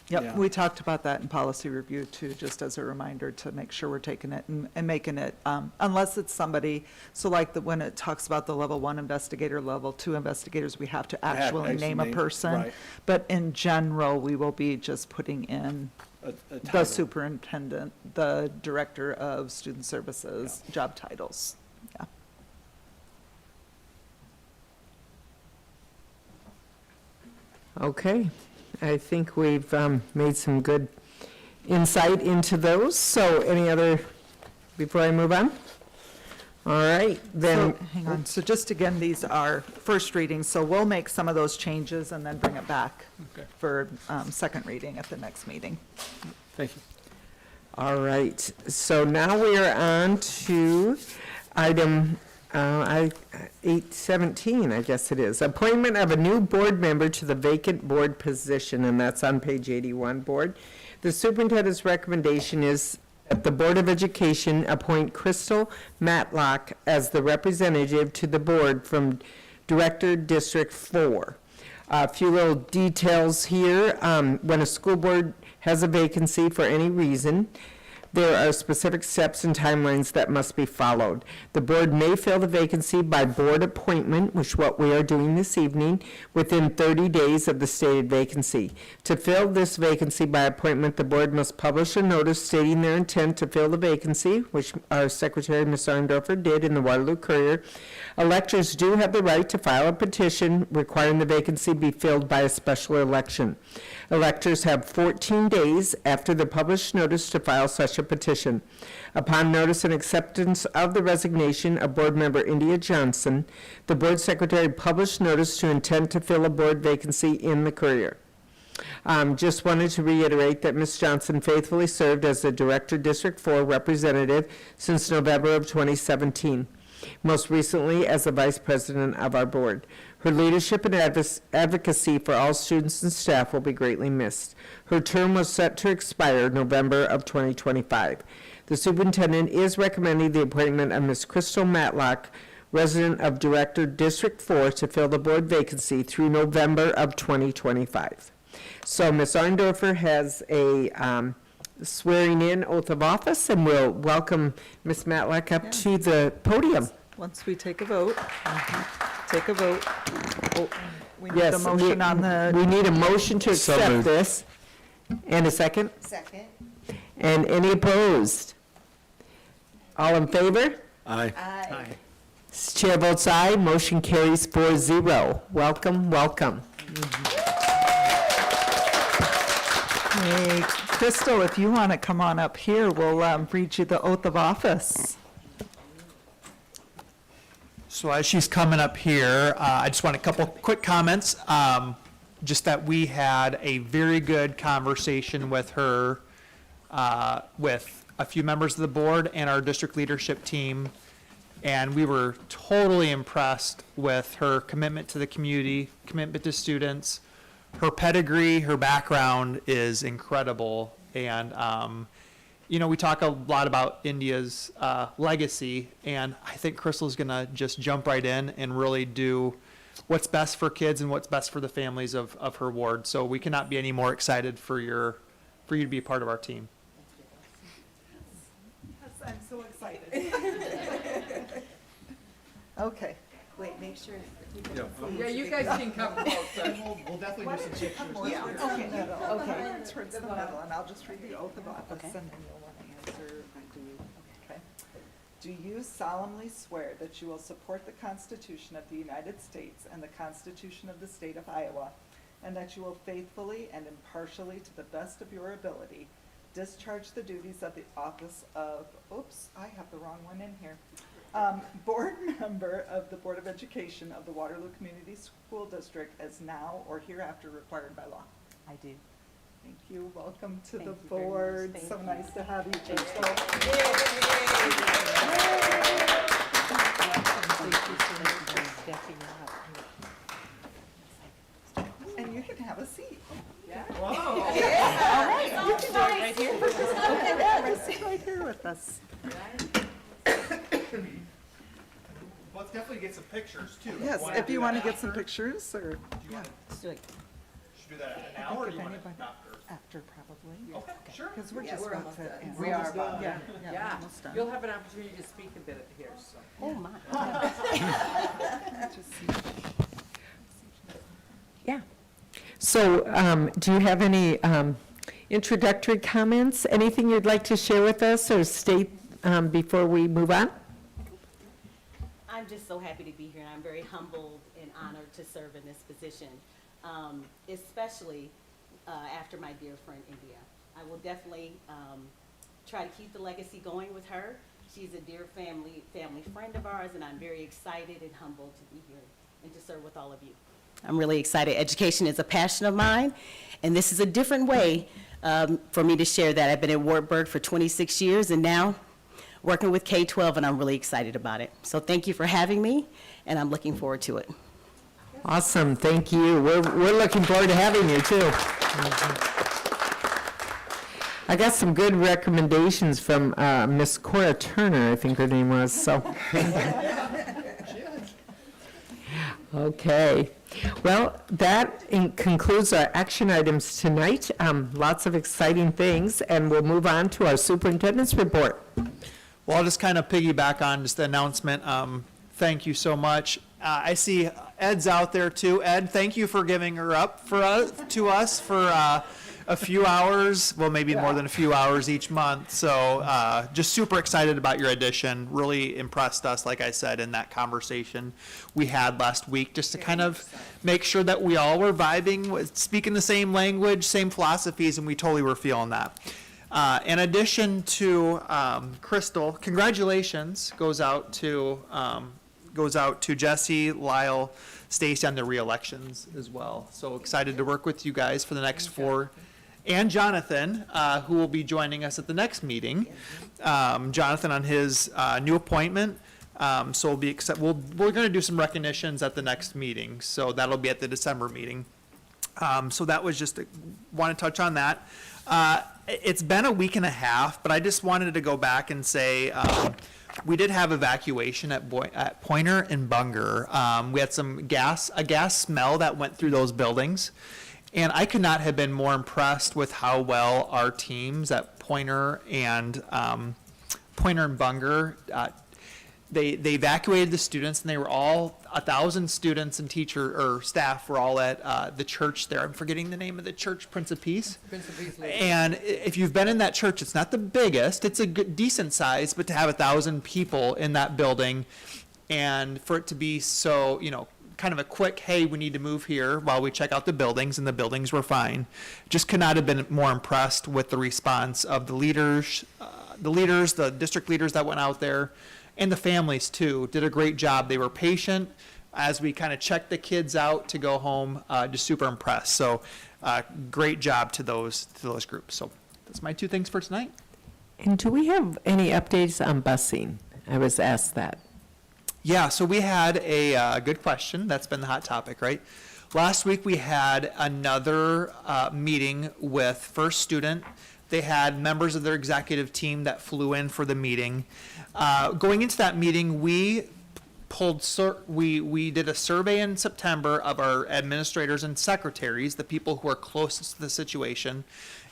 Yep, Yeah. we talked about that in policy review too, just as a reminder to make sure we're taking it and making it, unless it's somebody, so like when it talks about the level 1 investigator, level 2 investigators, we have to actually name a person. Right. But in general, we will be just putting in A the title. superintendent, the director of student services, job titles. Yeah. Okay, I think we've made some good insight into those. So any other, before I move on? All right, then. So, hang on, so just again, these are first readings, so we'll make some of those changes and then bring it back Okay. for second reading at the next meeting. Thank you. All right, so now we are on to item 817, I guess it is. Appointment of a new board member to the vacant board position, and that's on page 81, board. The superintendent's recommendation is that the Board of Education appoint Crystal Matlock as the representative to the board from Director District 4. A few little details here. When a school board has a vacancy for any reason, there are specific steps and timelines that must be followed. The board may fill the vacancy by board appointment, which is what we are doing this evening, within 30 days of the stated vacancy. To fill this vacancy by appointment, the board must publish a notice stating their intent to fill the vacancy, which our secretary, Ms. Arndorfer, did in the Waterloo Courier. Electors do have the right to file a petition requiring the vacancy be filled by a special election. Electors have 14 days after the published notice to file such a petition. Upon notice and acceptance of the resignation of Board Member India Johnson, the Board Secretary published notice to intent to fill a board vacancy in the Courier. Just wanted to reiterate that Ms. Johnson faithfully served as the Director District 4 representative since November of 2017, most recently as the Vice President of our board. Her leadership and advocacy for all students and staff will be greatly missed. Her term was set to expire November of 2025. The superintendent is recommending the appointment of Ms. Crystal Matlock, resident of Director District 4, to fill the board vacancy through November of 2025. So Ms. Arndorfer has a swearing-in oath of office, and we'll welcome Ms. Matlock up to the podium. Once we take a vote, take a vote. Oh, we need Yes, a motion on the. We need a motion to So accept moved. this. And a second? Second. And any opposed? All in favor? Aye. Aye. Chair votes aye, motion carries 4-0. Welcome, welcome. Hey, Crystal, if you want to come on up here, we'll read you the oath of office. So as she's coming up here, I just want a couple quick comments. Just that we had a very good conversation with her, with a few members of the board and our district leadership team. And we were totally impressed with her commitment to the community, commitment to students. Her pedigree, her background is incredible. And, you know, we talk a lot about India's legacy, and I think Crystal's gonna just jump right in and really do what's best for kids and what's best for the families of her ward. So we cannot be any more excited for you to be a part of our team. Yes, I'm so excited. Okay. Wait, make sure. Yeah, you guys can come closer. We'll definitely do some pictures. Yeah, okay, Okay. towards the middle, and I'll just read the oath of office, and then you'll want to answer, okay? Do you solemnly swear that you will support the Constitution of the United States and the Constitution of the State of Iowa, and that you will faithfully and impartially, to the best of your ability, discharge the duties of the office of, oops, I have the wrong one in here, board member of the Board of Education of the Waterloo Community School District as now or hereafter required by law? I do. Thank you. Welcome to Thank the you very much. board. Thank So you. nice to have you, Crystal. And you can have a seat. Yeah. Wow. Yeah. All right. You can right here. Okay, yeah, sit right here with us. Let's definitely get some pictures too. Yes, if you want to get some pictures, or, yeah. Should do that now, or do you want it after? After, probably. Okay, sure. Because we're Yeah, just we're about almost to. done. end. We are Yeah, about yeah, done. we're almost done. You'll have an opportunity to speak a bit here, so. Oh, my. Yeah. So, do you have any introductory comments? Anything you'd like to share with us or state before we move on? I'm just so happy to be here, and I'm very humbled and honored to serve in this position, especially after my dear friend India. I will definitely try to keep the legacy going with her. She's a dear family friend of ours, and I'm very excited and humbled to be here and to serve with all of you. I'm really excited. Education is a passion of mine, and this is a different way for me to share that. I've been at Wartburg for 26 years, and now working with K-12, and I'm really excited about it. So thank you for having me, and I'm looking forward to it. Awesome, thank you. We're looking forward to having you, too. I got some good recommendations from Miss Cora Turner, I think her name was, so. Okay. Well, that concludes our action items tonight. Lots of exciting things, and we'll move on to our superintendent's report. Well, I'll just kind of piggyback on just the announcement. Thank you so much. I see Ed's out there too. Ed, thank you for giving her up to us for a few hours, well, maybe more than a few hours each month. So just super excited about your addition. Really impressed us, like I said, in that conversation we had last week, just to kind of make sure that we all were vibing, with speaking the same language, same philosophies, and we totally were feeling that. In addition to Crystal, congratulations goes out to Jesse, Lyle, Stacy on the re-elections as well. So excited to work with you guys for the next 4, and Jonathan, who will be joining us at the next meeting. Jonathan on his new appointment. So we're going to do some recognitions at the next meeting. So that'll be at the December meeting. So that was just, want to touch on that. It's been a week and a half, but I just wanted to go back and say, we did have evacuation at Pointer and Bunger. We had a gas smell that went through those buildings. And I could not have been more impressed with how well our teams at Pointer and Bunger, they evacuated the students, and they were all 1,000 students and staff were all at the church there. I'm forgetting the name of the church, Prince of Peace. And if you've been in that church, it's not the biggest. It's a decent size, but to have 1,000 people in that building, and for it to be so, kind of a quick, hey, we need to move here while we check out the buildings, and the buildings were fine. Just could not have been more impressed with the response of the leaders, the district leaders that went out there, and the families too. Did a great job. They were patient as we kind of checked the kids out to go home. Just super impressed. So great job to those groups. So that's my 2 things for tonight. And do we have any updates on busing? I was asked that. Yeah, so we had a good question. That's been the hot topic, right? Last week we had another meeting with First Student. They had members of their executive team that flew in for the meeting. Going into that meeting, we did a survey in September of our administrators and secretaries, the people who are closest to the situation,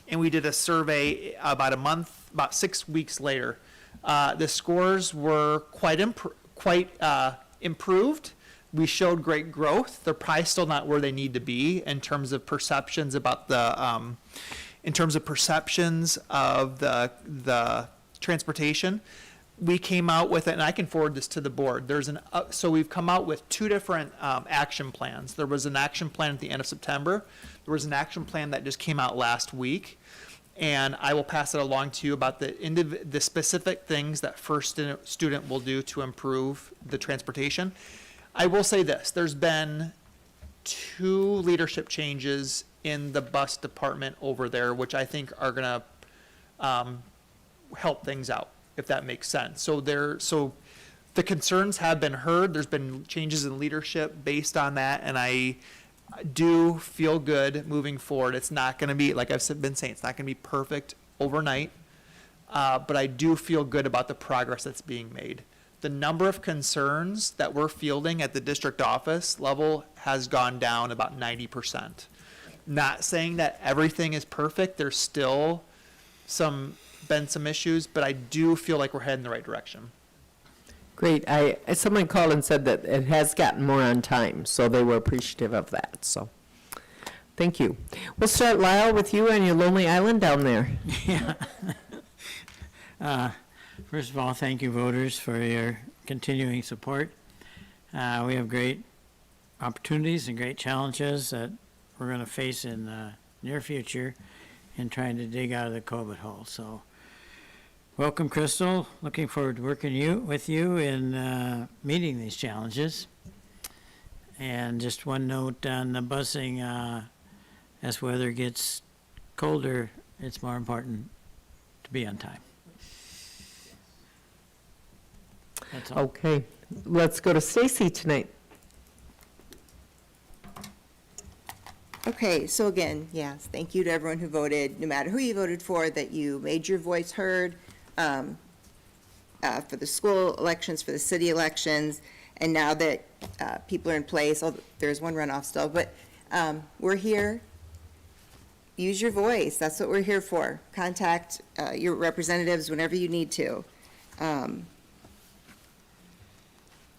and we did a survey about 6 weeks later. The scores were quite improved. We showed great growth. They're probably still not where they need to be in terms of perceptions about the transportation. We came out with it, and I can forward this to the board. So we've come out with 2 different action plans. There was an action plan at the end of September. There was an action plan that just came out last week. And I will pass it along to you about the specific things that First Student will do to improve the transportation. I will say this, there's been 2 leadership changes in the bus department over there, which I think are gonna help things out, if that makes sense. So the concerns have been heard. There's been changes in leadership based on that, and I do feel good moving forward. It's not going to be, like I've been saying, it's not going to be perfect overnight, but I do feel good about the progress that's being made. The number of concerns that we're fielding at the district office level has gone down about 90%. Not saying that everything is perfect. There's still been some issues, but I do feel like we're heading in the right direction. Great. Someone called and said that it has gotten more on time, so they were appreciative of that. So, thank you. We'll start, Lyle, with you on your lonely island down there. Yeah. First of all, thank you, voters, for your continuing support. We have great opportunities and great challenges that we're going to face in the near future in trying to dig out of the COVID hole. So, welcome, Crystal. Looking forward to working with you in meeting these challenges. And just one note on the busing, as weather gets colder, it's more important to be on time. That's all. Okay. Let's go to Stacy tonight. Okay, so again, yes, thank you to everyone who voted, no matter who you voted for, that you made your voice heard for the school elections, for the city elections, and now that people are in place, there's one runoff still, but we're here. Use your voice. That's what we're here for. Contact your representatives whenever you need to.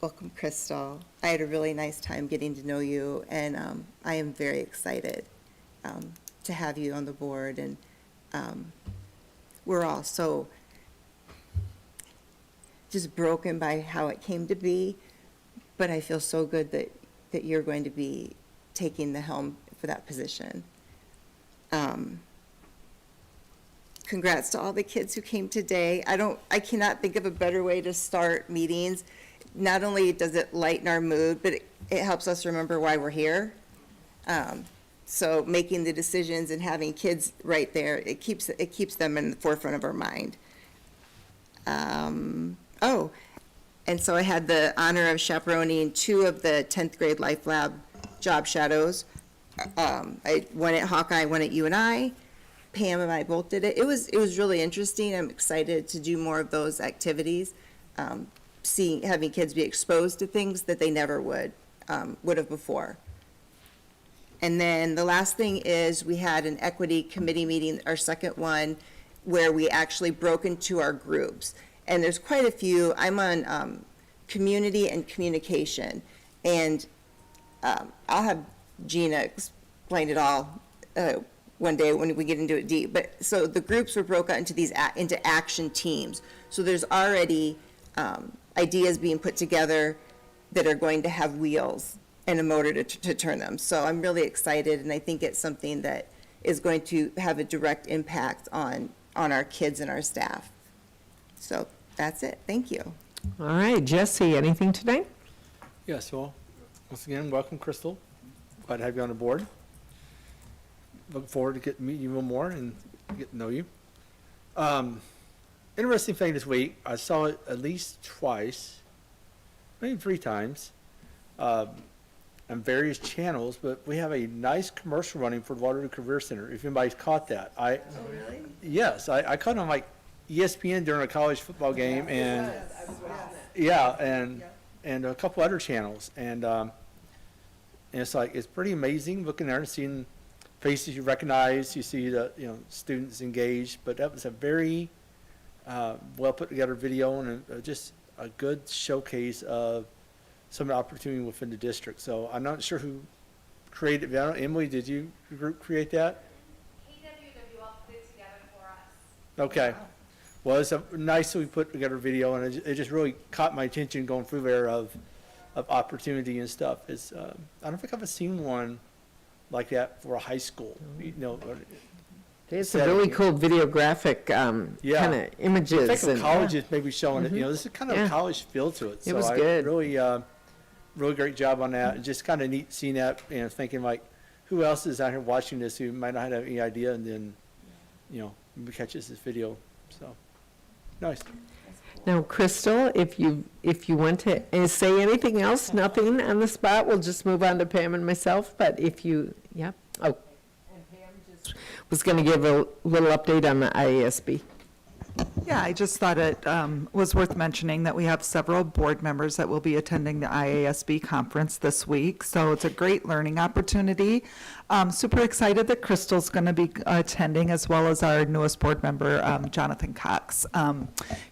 Welcome, Crystal. I had a really nice time getting to know you, and I am very excited to have you on the board, and we're all so just broken by how it came to be, but I feel so good that you're going to be taking the helm for that position. Congrats to all the kids who came today. I cannot think of a better way to start meetings not only does it lighten our mood, but it helps us remember why we're here. So making the decisions and having kids right there, it keeps them in the forefront of our mind. Oh, and so I had the honor of chaperoning 2 of the 10th grade Life Lab job shadows. I won at Hawkeye, one at UNI. Pam and I both did it. It was really interesting. I'm excited to do more of those activities. Having kids be exposed to things that they never would have before. And then the last thing is we had an equity committee meeting, our second one, where we actually broke into our groups. And there's quite a few. I'm on community and communication. And I'll have Gina explain it all one day when we get into it deep. But so the groups were broken into into action teams. So there's already ideas being put together that are going to have wheels and a motor to turn them. So I'm really excited, and I think it's something that is going to have a direct impact on our kids and our staff. So that's it. Thank you. All right, Jesse, anything tonight? Yes, well, once again, welcome, Crystal. Glad to have you on the board. Look forward to meeting you a little more and get to know you. Interesting thing this week, I saw it at least twice, maybe 3 times, on various channels, but we have a nice commercial running for the Waterloo Career Center, if anybody's caught that. Oh, really? Yes, I caught it on like ESPN during a college football game, and yeah, and a couple other channels, and it's like, it's pretty amazing looking there and seeing faces you recognize. You see the students engaged, but that was a very well put together video, and just a good showcase of some of the opportunity within the district. So I'm not sure who created it. Emily, did your group create that? KWWL put it together for us. Okay. Well, it's a nicely put together video, and it just really caught my attention going through there of opportunity and stuff. It's I don't think I've seen one like that for a high school. It's a really cool videographic Yeah. kind of images. I think and- of colleges maybe showing it. Mhm. This is kind of Yeah. a college feel to it. It was I good. Really great job on that. And just kind of neat seeing that, thinking like, who else is out here watching this who might not have any idea, and then, maybe catches this video. So, nice. Now, Crystal, if you want to say anything else, nothing on the spot, we'll just move on to Pam and myself. But if you, yeah, oh. And Pam just was going to give a little update on the IASB. Yeah, I just thought it was worth mentioning that we have several board members that will be attending the IASB conference this week, so it's a great learning opportunity. Super excited that Crystal's going to be attending, as well as our newest board member, Jonathan Cox.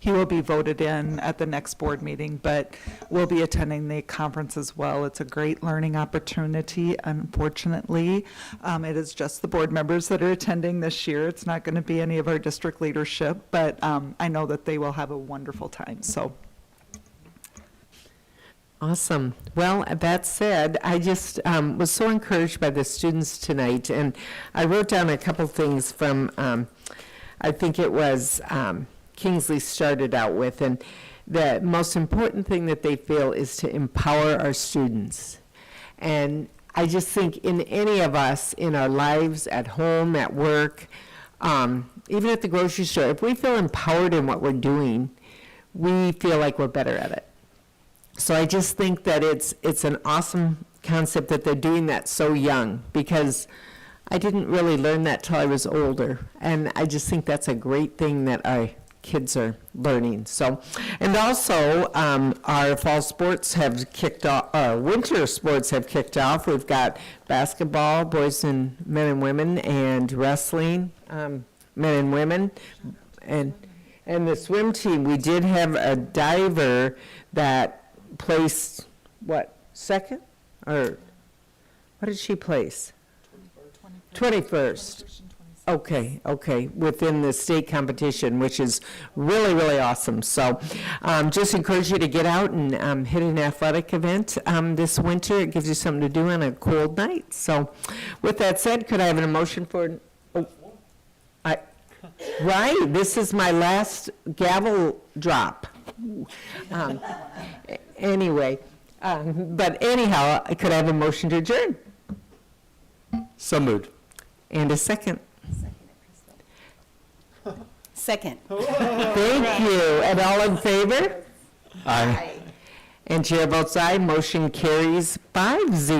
He will be voted in at the next board meeting, but will be attending the conference as well. It's a great learning opportunity. Unfortunately, it is just the board members that are attending this year. It's not going to be any of our district leadership, but I know that they will have a wonderful time, so. Awesome. Well, that said, I just was so encouraged by the students tonight, and I wrote down a couple things from, I think it was Kingsley started out with, and the most important thing that they feel is to empower our students. And I just think in any of us, in our lives, at home, at work, even at the grocery store, if we feel empowered in what we're doing, we feel like we're better at it. So I just think that it's an awesome concept that they're doing that so young, because I didn't really learn that till I was older, and I just think that's a great thing that our kids are learning. So, and also our fall sports have kicked off. Our winter sports have kicked off. We've got basketball, boys and men and women, and wrestling, men and women, and the swim team. We did have a diver that placed, second? Or what did she place? 21st. Okay, within the state competition, which is really, really awesome. So just encourage you to get out and hit an athletic event this winter. It gives you something to do on a cold night. So with that said, could I have an emotion for, right, this is my last gavel drop. Um, Anyway, but anyhow, could I have a motion to adjourn? So moved. And a second? Second. Thank you. And all in favor? Aye. And chair votes aye, motion carries 5-0.